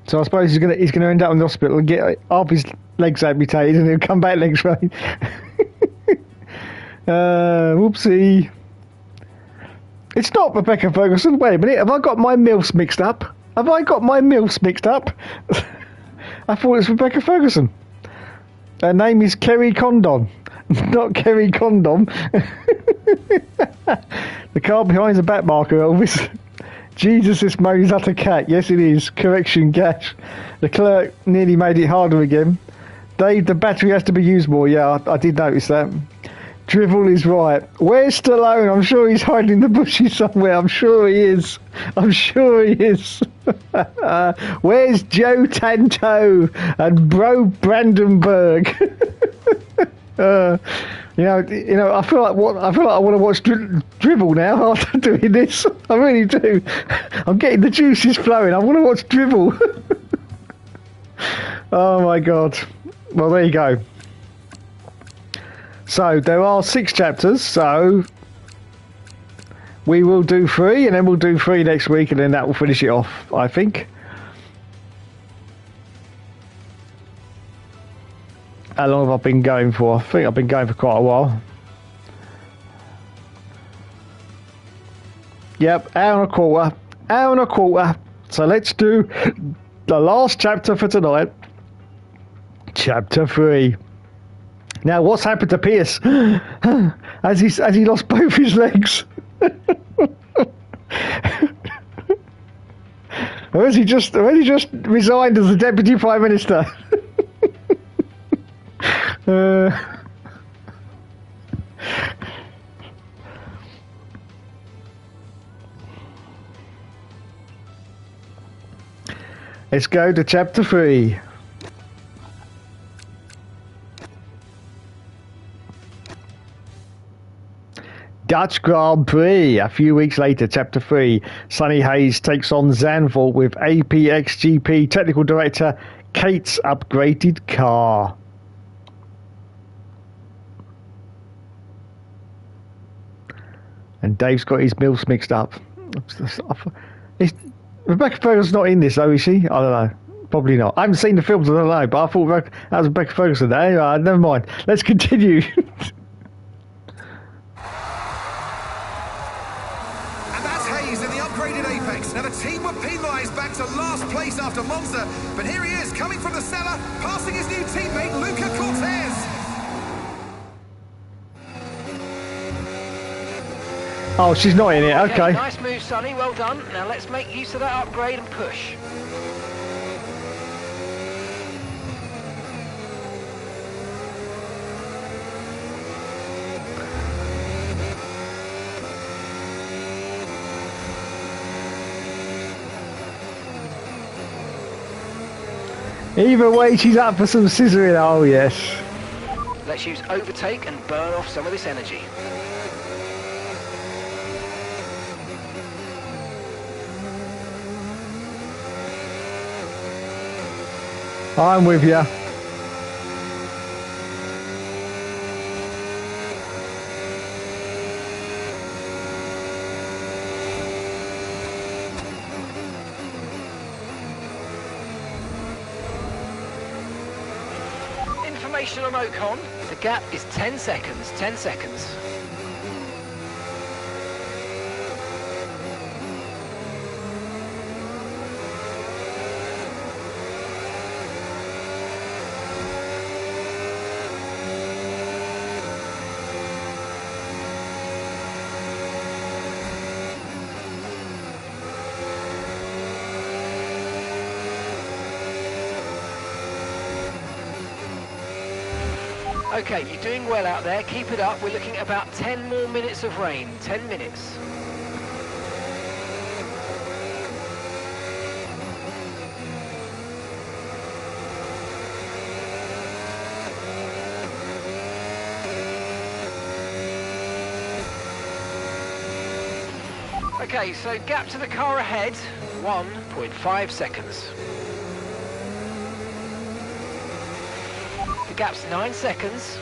So I suppose he's gonna end up in the hospital and get half his legs amputated, and he'll come back next week. Whoopsie. It's not Rebecca Ferguson. Wait a minute, have I got my MILFs mixed up? I thought it was Rebecca Ferguson. Her name is Kerry Condon, not Kerry Condom. The car behind's a back marker, Elvis. Jesus, this Mo's utter cat. Yes, it is. Correction, Gash. The clerk nearly made it harder again. Dave, the battery has to be used more. Yeah, I did notice that. Drivel is right. Where's Stallone? I'm sure he's hiding in the bushes somewhere. I'm sure he is. Where's Joe Tanto and Bro Brandenburg? You know. I feel like I want to watch Drivel now after doing this. I really do. I'm getting the juices flowing. I want to watch Drivel. Oh my god. Well, there you go. So there are 6 chapters. So we will do 3, and then we'll do 3 next week, and then that will finish it off, I think. How long have I been going for? I think I've been going for quite a while. Yep, hour and a quarter. So let's do the last chapter for tonight. Chapter 3. Now, what's happened to Pierce? Has he lost both his legs? Or has he just resigned as the Deputy Prime Minister? Let's go to chapter 3. Dutch Grand Prix. A few weeks later, Chapter 3, Sonny Hayes takes on Zandvoort with APXGP Technical Director Kate's upgraded car. And Dave's got his milfs mixed up. Rebecca Ferguson's not in this, though, is she? I don't know. Probably not. I haven't seen the films, I don't know, but I thought that was Rebecca Ferguson there. Never mind. Let's continue. In the upgraded Apex. Now the team were penalised back to last place after Monza, but here he is coming from the cellar, passing his new teammate Luca Cortez. Oh, she's not in it. Okay. Nice move, Sonny. Well done. Now let's make use of that upgrade and push. Either way, she's up for some scissoring. Oh, yes. Let's use overtake and burn off some of this energy. I'm with you. Information on Ocon. The gap is 10 seconds. 10 seconds. Okay, you're doing well out there. Keep it up. We're looking at about 10 more minutes of rain. 10 minutes. Okay, so gap to the car ahead, 1.5 seconds. The gap's 9 seconds.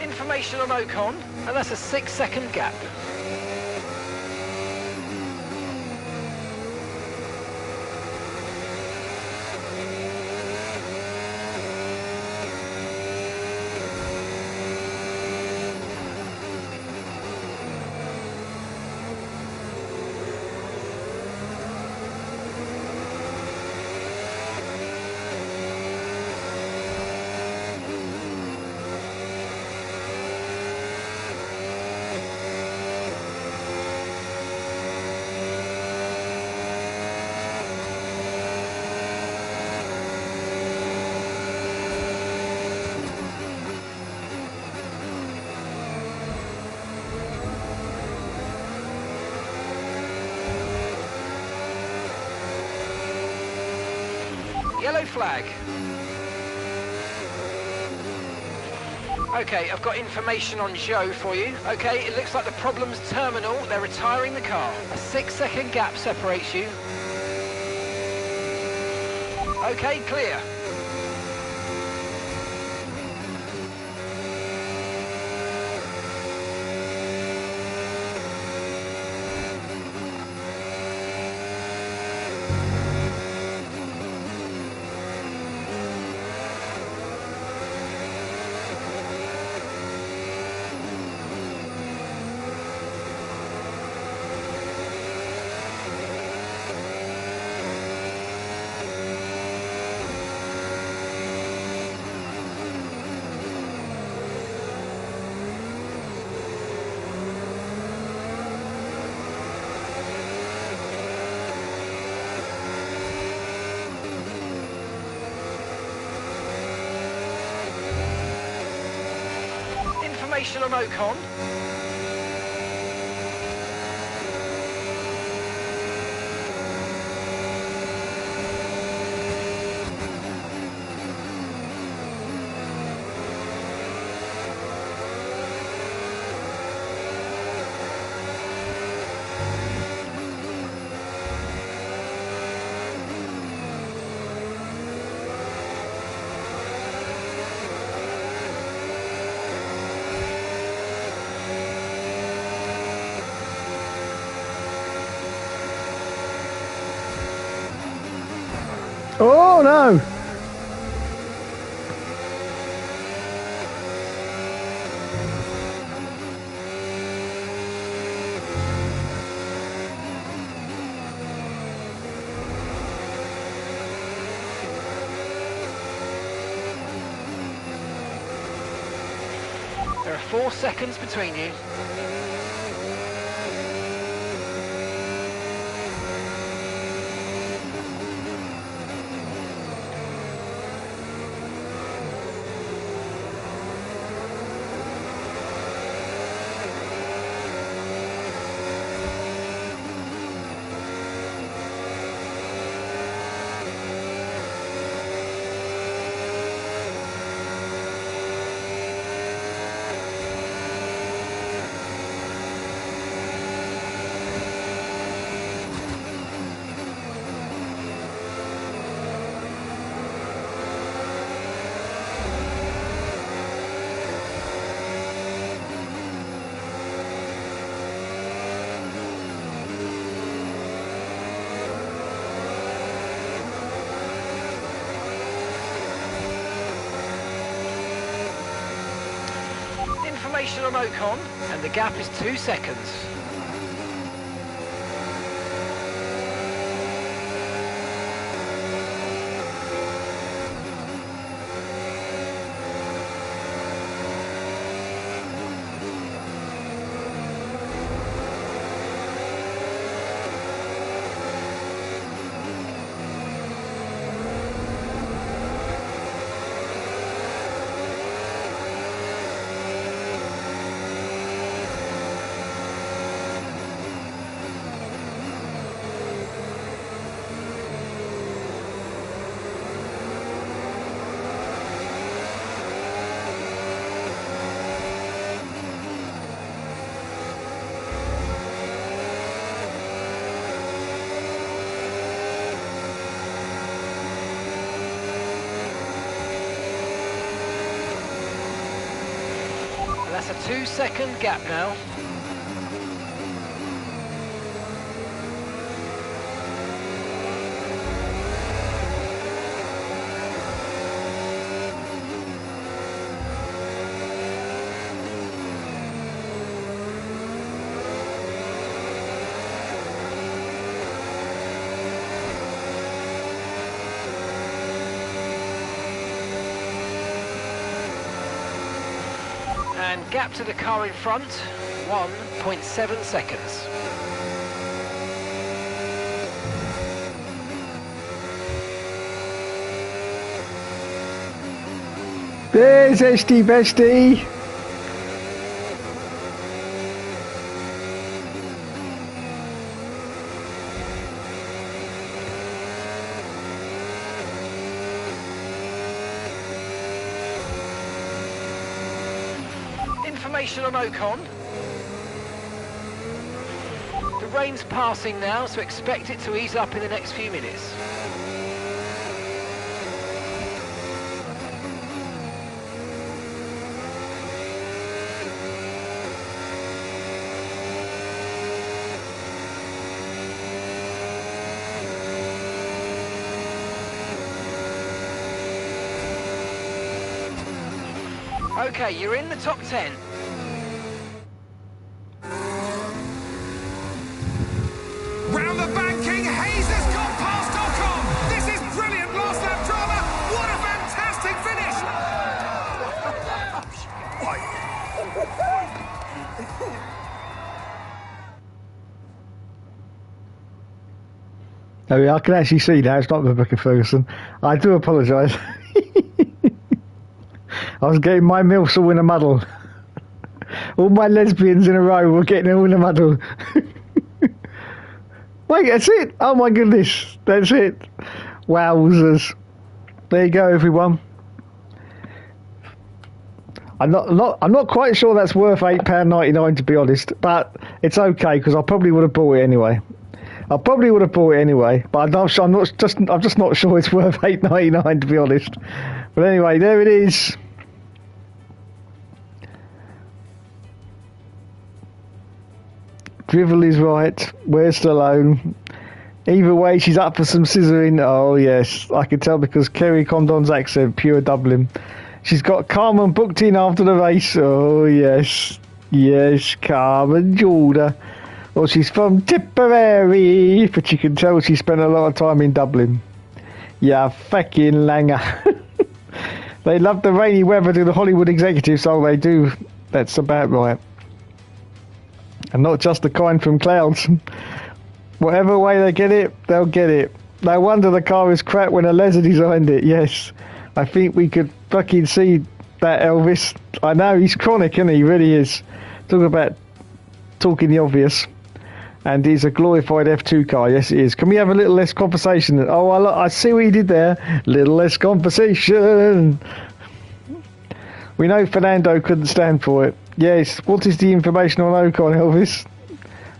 Information on Ocon, and that's a 6-second gap. Yellow flag. Okay, I've got information on Joe for you. Okay, it looks like the problem's terminal. They're retiring the car. A 6-second gap separates you. Okay, clear. Information on Ocon. Oh no! There are 4 seconds between you. Information on Ocon, and the gap is 2 seconds. That's a 2-second gap now. And gap to the car in front, 1.7 seconds. There's SD Bestie. Information on Ocon. The rain's passing now, so expect it to ease up in the next few minutes. Okay, you're in the top 10. Round the banking, Hayes has gone past Ocon. This is brilliant last lap drama. What a fantastic finish. Oh yeah, I can actually see now it's not Rebecca Ferguson. I do apologise. I was getting my milfs all in a muddle. All my lesbians in a row were getting all in a muddle. Wait, that's it? Oh my goodness, that's it. Wowzers. There you go, everyone. I'm not quite sure that's worth £8.99 to be honest, but it's okay because I probably would have bought it anyway. But I'm just not sure it's worth £8.99 to be honest. But anyway, there it is. Drivel is right. Where's Stallone? Either way, she's up for some scissoring. Oh yes, I can tell because Kerry Condon's accent, pure Dublin. She's got Carmen booked in after the race. Oh yes, Carmen Jordan. Well, she's from Tipperary, but you can tell she spent a lot of time in Dublin. Yeah, fucking langer. They love the rainy weather to the Hollywood executives, so they do. That's about right. And not just the kind from clouds. Whatever way they get it, they'll get it. No wonder the car is crap when a leather designed it. Yes, I think we could fucking see that, Elvis. I know, he's chronic, isn't he? He really is. Talk about talking the obvious. And he's a glorified F2 car. Yes, it is. Can we have a little less conversation? Oh, I see what you did there. Little less conversation. We know Fernando couldn't stand for it. Yes, what is the information on Ocon, Elvis?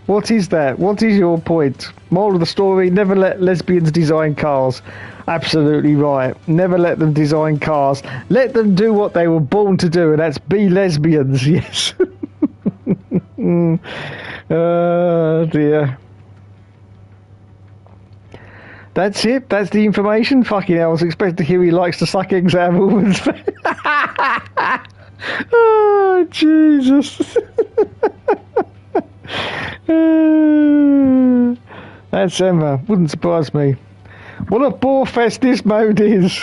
What is that? What is your point? Moral of the story, never let lesbians design cars. Absolutely right. Never let them design cars. Let them do what they were born to do, and that's be lesbians, yes. Oh, dear. That's it? That's the information? Fucking hell, I was expecting to hear he likes to suck eggs out of a woman's face. Oh, Jesus. That's Emma. Wouldn't surprise me. What a bore fest this mode is.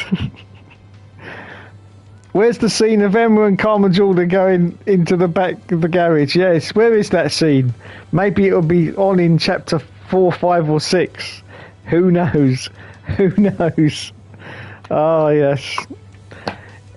Where's the scene of Emma and Carmen Jordan going into the back of the garage? Yes, where is that scene? Maybe it'll be on in chapter 4, 5 or 6. Who knows? Who knows? Oh, yes.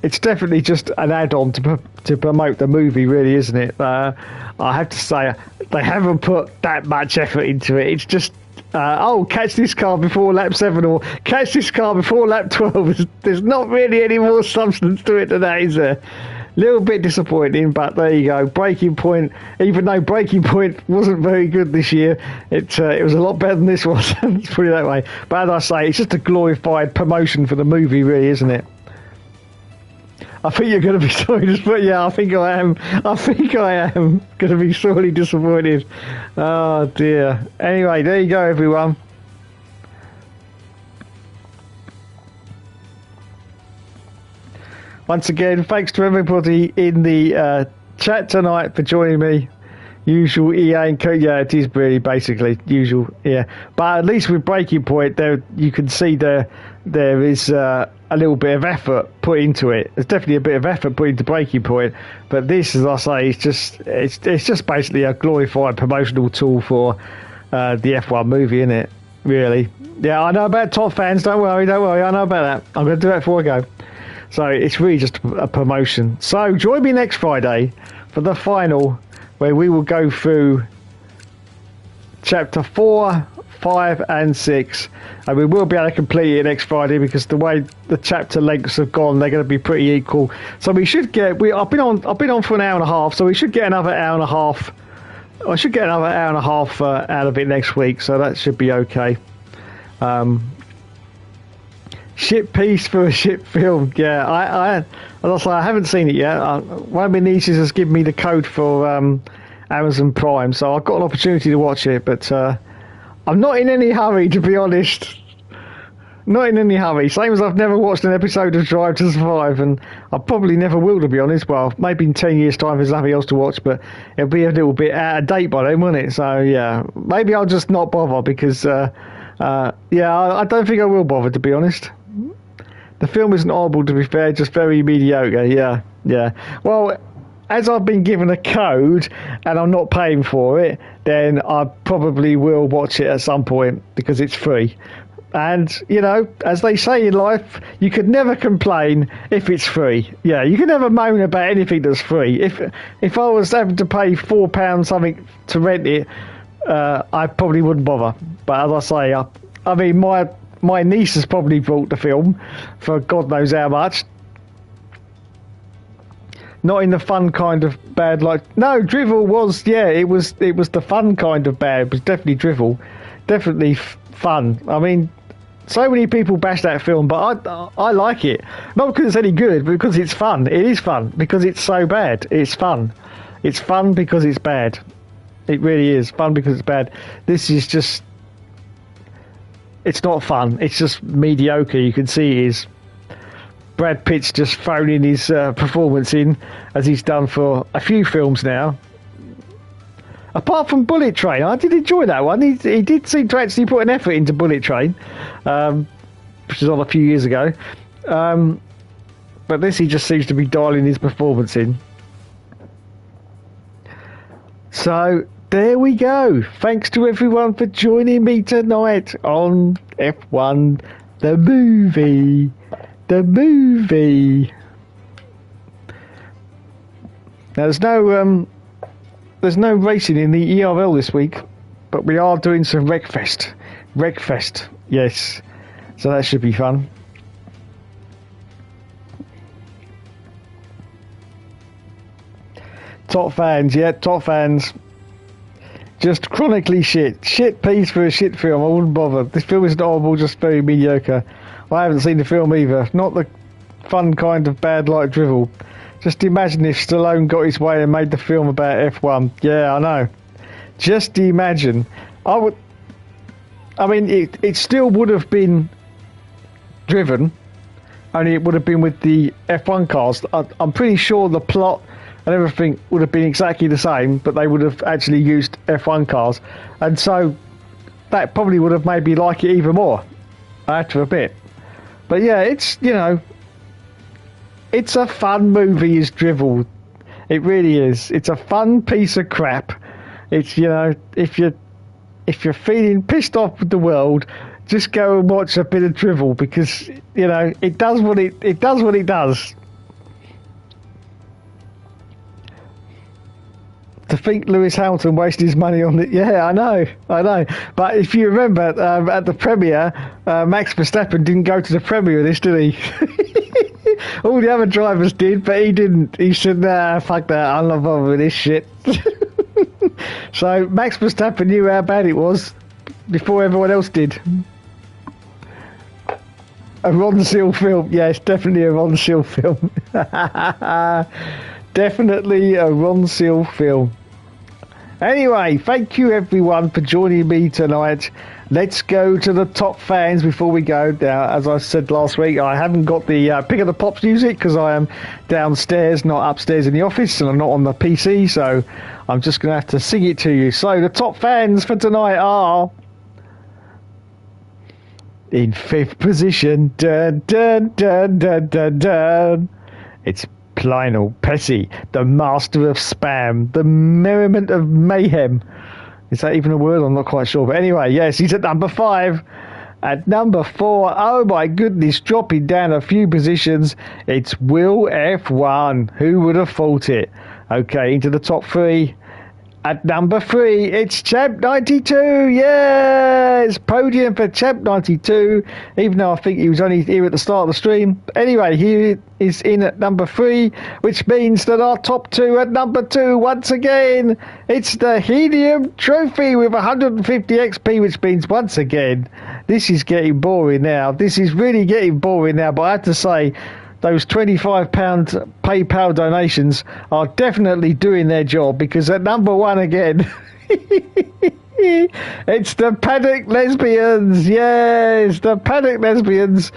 It's definitely just an add-on to promote the movie, really, isn't it? I have to say, they haven't put that much effort into it. It's just, catch this car before lap 7 or catch this car before lap 12. There's not really any more substance to it than that, is there? Little bit disappointing, but there you go. Breaking Point, even though Breaking Point wasn't very good this year, it was a lot better than this was. Let's put it that way. But as I say, it's just a glorified promotion for the movie, really, isn't it? I think you're going to be sorry, but yeah, I think I am. I think I am going to be sorely disappointed. Oh dear. Anyway, there you go, everyone. Once again, thanks to everybody in the chat tonight for joining me. Usual EA and code. Yeah, it is really basically usual. Yeah, but at least with Breaking Point, there you can see there is a little bit of effort put into it. There's definitely a bit of effort put into Breaking Point, but this, as I say, it's just basically a glorified promotional tool for the F1 movie, isn't it? Really? Yeah, I know about top fans. Don't worry. I know about that. I'm going to do that before I go. So it's really just a promotion. So join me next Friday for the final, where we will go through chapter 4, 5 and 6, and we will be able to complete it next Friday because the way the chapter lengths have gone, they're going to be pretty equal. So we should get. I've been on for an hour and a half, so we should get another hour and a half. I should get another hour and a half out of it next week, so that should be okay. Shit piece for a shit film. Yeah, I haven't seen it yet. One of my nieces has given me the code for Amazon Prime, so I've got an opportunity to watch it, but I'm not in any hurry, to be honest. Not in any hurry. Same as I've never watched an episode of Drive to Survive, and I probably never will, to be honest. Well, maybe in 10 years' time there's nothing else to watch, but it'll be a little bit out of date by then, won't it? So, yeah, maybe I'll just not bother because, I don't think I will bother, to be honest. The film isn't horrible, to be fair, just very mediocre, yeah. Well, as I've been given a code and I'm not paying for it, then I probably will watch it at some point because it's free. And, you know, as they say in life, you could never complain if it's free. Yeah, you can never moan about anything that's free. If I was having to pay £4 something to rent it, I probably wouldn't bother. But as I say, I mean, my niece has probably bought the film for God knows how much. Not in the fun kind of bad, like... No, drivel was... Yeah, it was the fun kind of bad. It was definitely drivel. Definitely fun. I mean... So many people bash that film, but I like it. Not because it's any good, but because it's fun. It is fun because it's so bad. It's fun. It's fun because it's bad. It really is fun because it's bad. This is just... It's not fun. It's just mediocre. You can see it is. Brad Pitt's just phoning his performance in, as he's done for a few films now. Apart from Bullet Train, I did enjoy that one. He did seem to actually put an effort into Bullet Train, which was on a few years ago. But this, he just seems to be dialing his performance in. So, there we go. Thanks to everyone for joining me tonight on F1, the movie. The movie. Now, there's no racing in the ERL this week, but we are doing some Wreckfest. Wreckfest, yes. So that should be fun. Top fans, yeah, top fans. Just chronically shit. Shit piece for a shit film, I wouldn't bother. This film isn't horrible, just very mediocre. I haven't seen the film either. Not the fun kind of bad like drivel. Just imagine if Stallone got his way and made the film about F1. Yeah, I know. Just imagine. I mean, it still would have been driven, only it would have been with the F1 cars. I'm pretty sure the plot and everything would have been exactly the same, but they would have actually used F1 cars. And so that probably would have made me like it even more, I have to admit. But yeah, it's, you know... It's a fun movie, is drivel. It really is. It's a fun piece of crap. It's, you know, if you're feeling pissed off with the world, just go and watch a bit of drivel because, you know, it does what it does. To think Lewis Hamilton wasted his money on it, yeah, I know. But if you remember, at the premiere, Max Verstappen didn't go to the premiere of this, did he? All the other drivers did, but he didn't. He said, nah, fuck that, I'm not bothered with this shit. So Max Verstappen knew how bad it was before everyone else did. A Ron Seal film. Yeah, it's definitely a Ron Seal film. Definitely a Ron Seal film. Anyway, thank you everyone for joining me tonight. Let's go to the top fans before we go. Now, as I said last week, I haven't got the Pick of the Pops music because I am downstairs, not upstairs in the office, and I'm not on the PC, so I'm just going to have to sing it to you. So the top fans for tonight are... In 5th position, dun, dun, dun, dun, dun, dun. It's Lionel Pesci, the master of spam, the merriment of mayhem. Is that even a word? I'm not quite sure. But anyway, yes, he's at number 5. At number 4, oh my goodness, dropping down a few positions, it's Will F1. Who would have thought it? Okay, into the top 3. At number 3, it's Champ 92. Yes, podium for Champ 92. Even though I think he was only here at the start of the stream. Anyway, he is in at number 3, which means that our top 2 at number 2 once again. It's the Helium Trophy with 150 XP, which means once again, this is getting boring now. This is really getting boring now. But I have to say, those £25 PayPal donations are definitely doing their job, because at number 1 again, it's the Paddock Lesbians. Yes, the Paddock Lesbians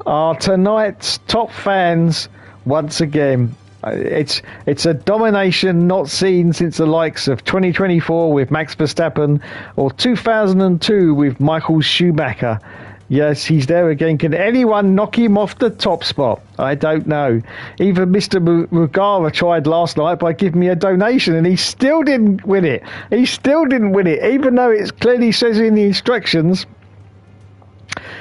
are tonight's top fans once again. It's a domination not seen since the likes of 2024 with Max Verstappen or 2002 with Michael Schumacher. Yes, he's there again. Can anyone knock him off the top spot? I don't know. Even Mr. Mugara tried last night by giving me a donation, and he still didn't win it. Even though it clearly says in the instructions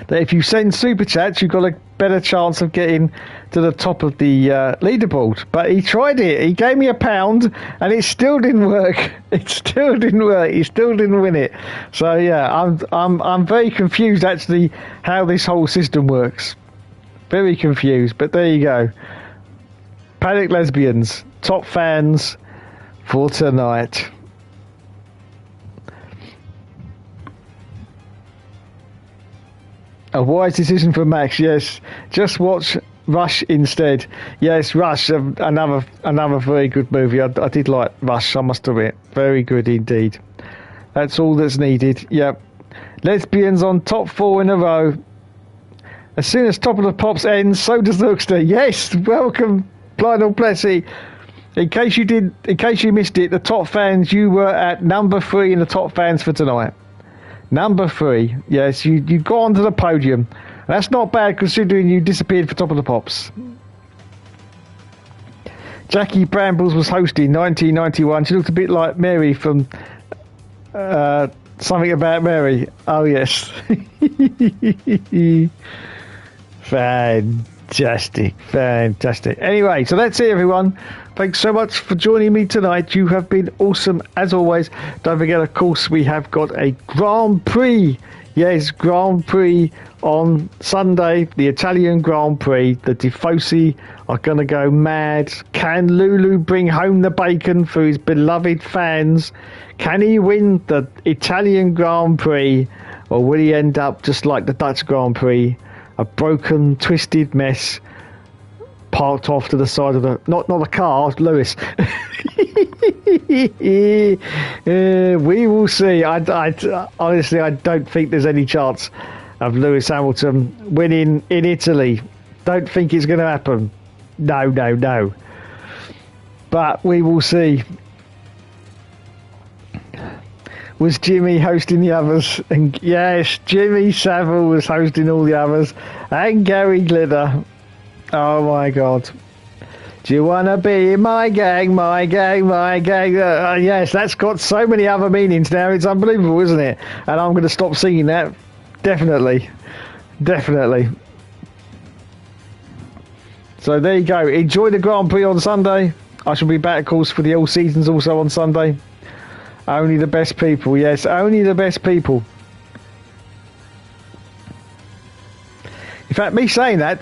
that if you send super chats, you've got a better chance of getting to the top of the leaderboard. But he tried it. He gave me £1, and it still didn't work. It still didn't work. He still didn't win it. So yeah, I'm very confused actually how this whole system works. Very confused. But there you go. Panic Lesbians, top fans for tonight. A wise decision for Max, yes. Just watch Rush instead. Yes, Rush, another very good movie. I did like Rush, I must admit. Very good indeed. That's all that's needed. Yep. Lesbians on top 4 in a row. As soon as Top of the Pops ends, so does Hookster. Yes, welcome, Lionel Plessy. In case you missed it, the top fans, you were at number 3 in the top fans for tonight. Number 3, yes, you got onto the podium. That's not bad considering you disappeared for Top of the Pops. Jackie Brambles was hosting 1991. She looked a bit like Mary from Something About Mary. Oh yes. Fantastic. Anyway, so that's it, everyone. Thanks so much for joining me tonight. You have been awesome as always. Don't forget, of course, we have got a Grand Prix. Yes, Grand Prix on Sunday. The Italian Grand Prix. The Tifosi are going to go mad. Can Lulu bring home the bacon for his beloved fans? Can he win the Italian Grand Prix? Or will he end up just like the Dutch Grand Prix? A broken, twisted mess, parked off to the side of the not the car, Lewis. We will see. I honestly, I don't think there's any chance of Lewis Hamilton winning in Italy. Don't think it's going to happen. No. But we will see. Was Jimmy hosting the others? And yes, Jimmy Savile was hosting all the others. And Gary Glitter. Oh my God. Do you want to be in my gang, my gang, my gang? Yes, that's got so many other meanings now. It's unbelievable, isn't it? And I'm going to stop singing that. Definitely. So there you go. Enjoy the Grand Prix on Sunday. I shall be back, of course, for the All Seasons also on Sunday. Only the best people, yes, only the best people. In fact, me saying that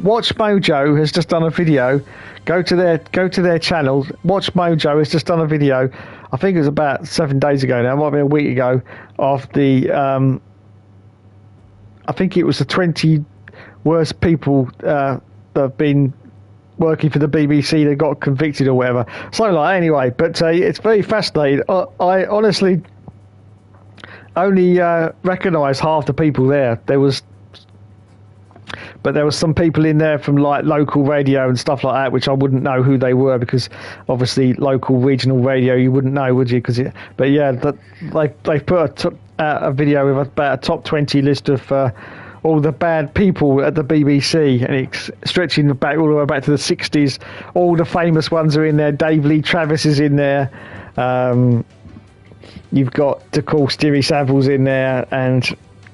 Watch Mojo has just done a video. Go to their channel. Watch Mojo has just done a video. I think it was about 7 days ago now. It might be a week ago. Of the, I think it was the 20 worst people that have been working for the BBC that got convicted or whatever, something like that. Anyway, but it's very fascinating. I honestly only recognise half the people there. There was some people in there from like local radio and stuff like that, which I wouldn't know who they were, because obviously local regional radio you wouldn't know, would you? But yeah, they put a video with about a top 20 list of all the bad people at the BBC, and it's stretching back all the way back to the 60s. All the famous ones are in there. Dave Lee Travis is in there. You've got, of course, Jimmy Savile's in there, and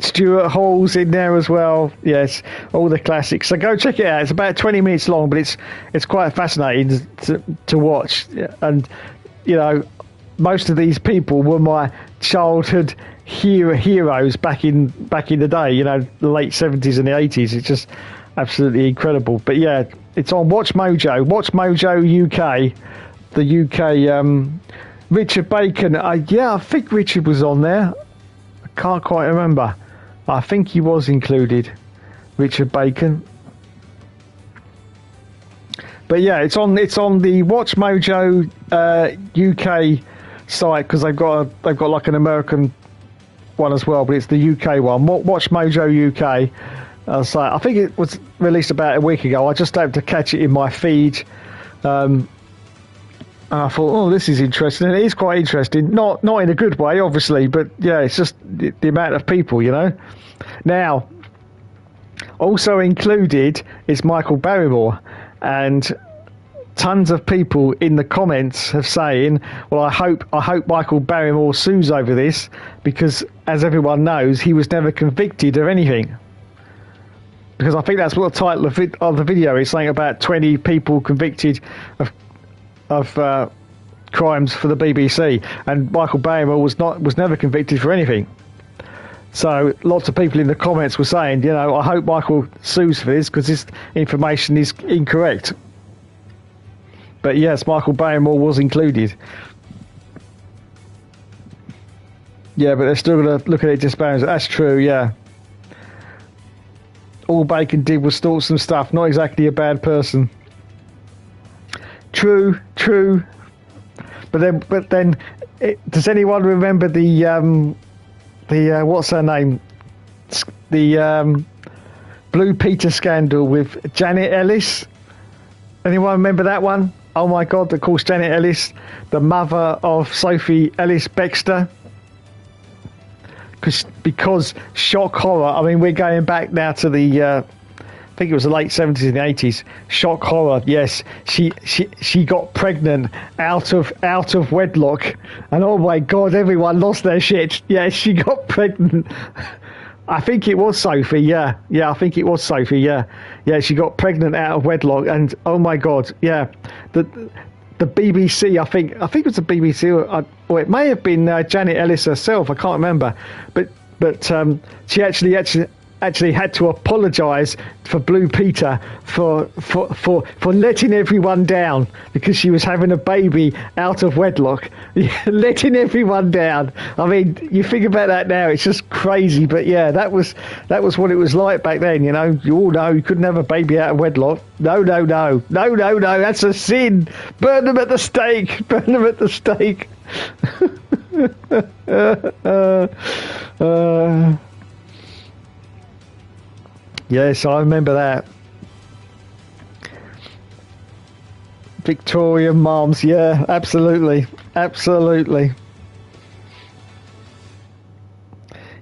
Stuart Hall's in there as well. Yes, all the classics. So go check it out. It's about 20 minutes long, but it's quite fascinating to watch. And you know, most of these people were my childhood heroes back in the day, you know, the late 70s and the 80s. It's just absolutely incredible. But yeah, it's on Watch Mojo UK, the UK. Richard Bacon, I think Richard was on there. I can't quite remember. I think he was included, Richard Bacon. But yeah, it's on the Watch Mojo UK site, because they've got like an American one as well, but it's the UK one. Watch Mojo UK. I think it was released about a week ago. I just happened to catch it in my feed. And I thought, oh, this is interesting. And it is quite interesting. Not in a good way, obviously, but yeah, it's just the amount of people, you know. Now, also included is Michael Barrymore. And tons of people in the comments have saying, well, I hope Michael Barrymore sues over this, because as everyone knows, he was never convicted of anything. Because I think that's what the title of the video is, saying about 20 people convicted of crimes for the BBC, and Michael Barrymore was never convicted for anything. So lots of people in the comments were saying, you know, I hope Michael sues for this because this information is incorrect. But yes, Michael Barrymore was included. Yeah, but they're still going to look at it disparagingly. That's true, yeah. All Bacon did was start some stuff, not exactly a bad person. True. But then, does anyone remember the what's her name? The Blue Peter scandal with Janet Ellis? Anyone remember that one? Oh my God, of course, Janet Ellis, the mother of Sophie Ellis-Bextor. Because shock horror, I mean, we're going back now to the, I think it was the late 70s and 80s. Shock horror, yes. She got pregnant out of wedlock. And oh my God, everyone lost their shit. Yeah, she got pregnant. I think it was Sophie, yeah. Yeah, I think it was Sophie, yeah. Yeah, she got pregnant out of wedlock, and oh my God, yeah. The BBC, I think it was the BBC, or it may have been Janet Ellis herself, I can't remember. But she actually had to apologise for Blue Peter for letting everyone down because she was having a baby out of wedlock. Letting everyone down. I mean, you think about that now, it's just crazy. But yeah, that was what it was like back then. You know, you all know you couldn't have a baby out of wedlock. No, that's a sin. Burn them at the stake. Burn them at the stake. Yes, I remember that. Victorian moms, yeah, absolutely.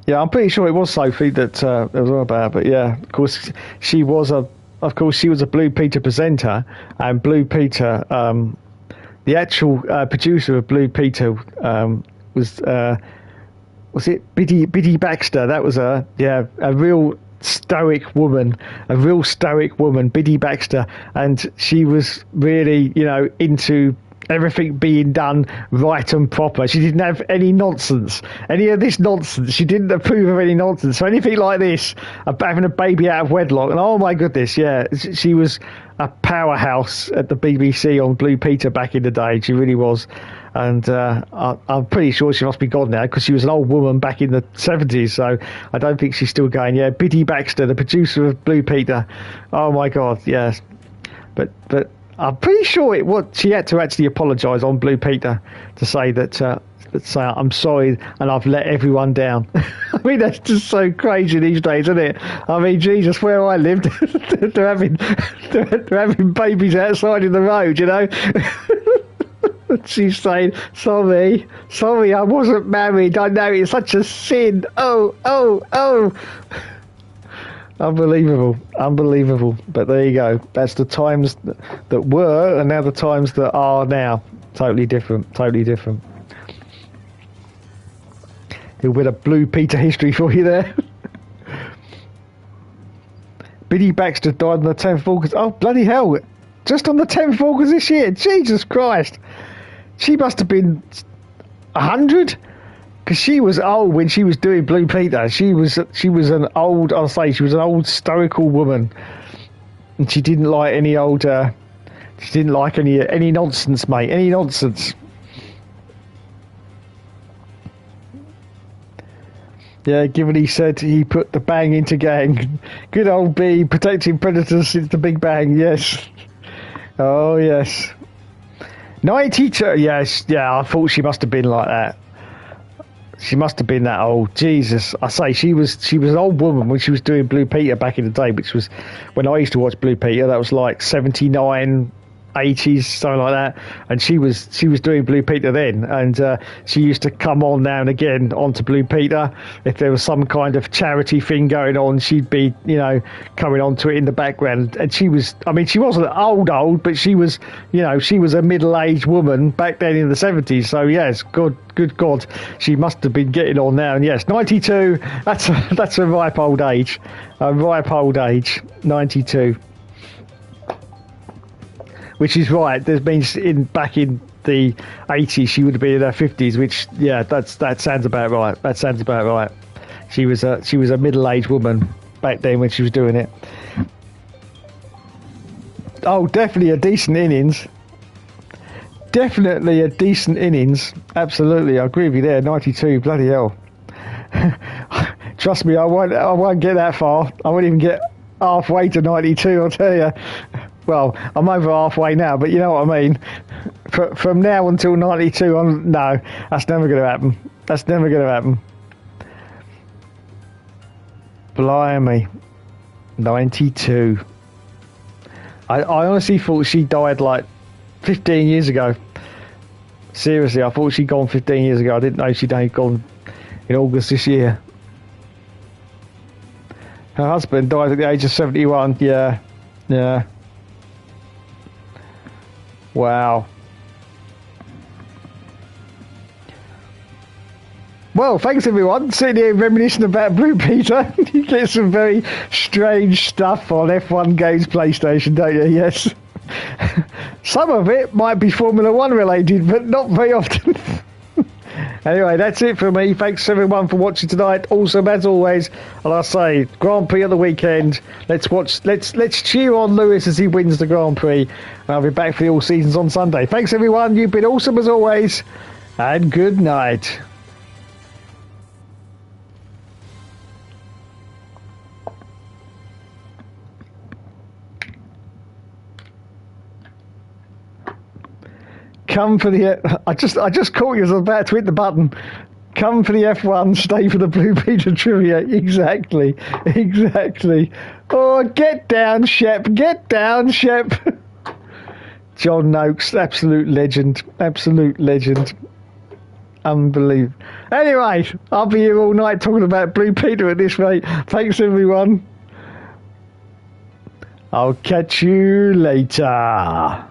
Yeah, I'm pretty sure it was Sophie that was all about, but yeah, of course she was a Blue Peter presenter, and Blue Peter, the actual producer of Blue Peter was it Biddy Baxter? That was a real stoic woman, Biddy Baxter, and she was really, you know, into everything being done right and proper. She didn't have any nonsense, any of this nonsense. She didn't approve of any nonsense. So anything like this, having a baby out of wedlock, and oh my goodness, yeah, she was a powerhouse at the BBC on Blue Peter back in the day. She really was. And I'm pretty sure she must be gone now because she was an old woman back in the 70s, so I don't think she's still going. Yeah, Biddy Baxter, the producer of Blue Peter. Oh my God, yes. But I'm pretty sure she had to actually apologise on Blue Peter to say that say I'm sorry and I've let everyone down. I mean, that's just so crazy these days, isn't it? I mean, Jesus, where I lived, they're having babies outside in the road, you know. She's saying, sorry, I wasn't married. I know it's such a sin. Oh. Unbelievable. But there you go. That's the times that were, and now the times that are now. Totally different. A bit of Blue Peter history for you there. Biddy Baxter died on the 10th of August. Oh, bloody hell. Just on the 10th of August this year. Jesus Christ. She must have been 100, because she was old when she was doing Blue Peter. She was an old, I'll say, she was an old stoical woman, and she didn't like any old. She didn't like any nonsense, mate. Any nonsense. Yeah, given he said he put the bang into gang. Good old B, protecting predators since the Big Bang. Yes. Oh yes. 92, yes, yeah, I thought she must have been like that. She must have been that old. Jesus, I say, she was an old woman when she was doing Blue Peter back in the day, which was, when I used to watch Blue Peter, that was like 79, 80s, something like that, and she was doing Blue Peter then, and she used to come on now and again onto Blue Peter if there was some kind of charity thing going on. She'd be, you know, coming onto it in the background, and she was, I mean, she wasn't old, but she was, you know, she was a middle-aged woman back then in the 70s. So yes, good God, she must have been getting on now. And yes, 92. That's a ripe old age, 92. Which is right. There's been back in the 80s, she would have been in her 50s. Which, yeah, that sounds about right. That sounds about right. She was a middle-aged woman back then when she was doing it. Oh, definitely a decent innings. Definitely a decent innings. Absolutely, I agree with you there. 92, bloody hell. Trust me, I won't get that far. I won't even get halfway to 92. I'll tell you. Well, I'm over halfway now, but you know what I mean. From now until 92, no, that's never going to happen. That's never going to happen. Blimey. 92. I honestly thought she died like 15 years ago. Seriously, I thought she'd gone 15 years ago. I didn't know she'd gone in August this year. Her husband died at the age of 71. Yeah. Wow. Well, thanks everyone. Sitting here reminiscing about Blue Peter. You get some very strange stuff on F1 Games PlayStation, don't you? Yes. Some of it might be Formula 1 related, but not very often. Anyway, that's it for me. Thanks everyone for watching tonight. Awesome as always. And I say, Grand Prix at the weekend. Let's cheer on Lewis as he wins the Grand Prix. And I'll be back for the All Seasons on Sunday. Thanks everyone. You've been awesome as always. And good night. Come for the... I just caught you as I was about to hit the button. Come for the F1, stay for the Blue Peter trivia. Exactly. Oh, get down, Shep. Get down, Shep. John Noakes, absolute legend. Unbelievable. Anyway, I'll be here all night talking about Blue Peter at this rate. Thanks, everyone. I'll catch you later.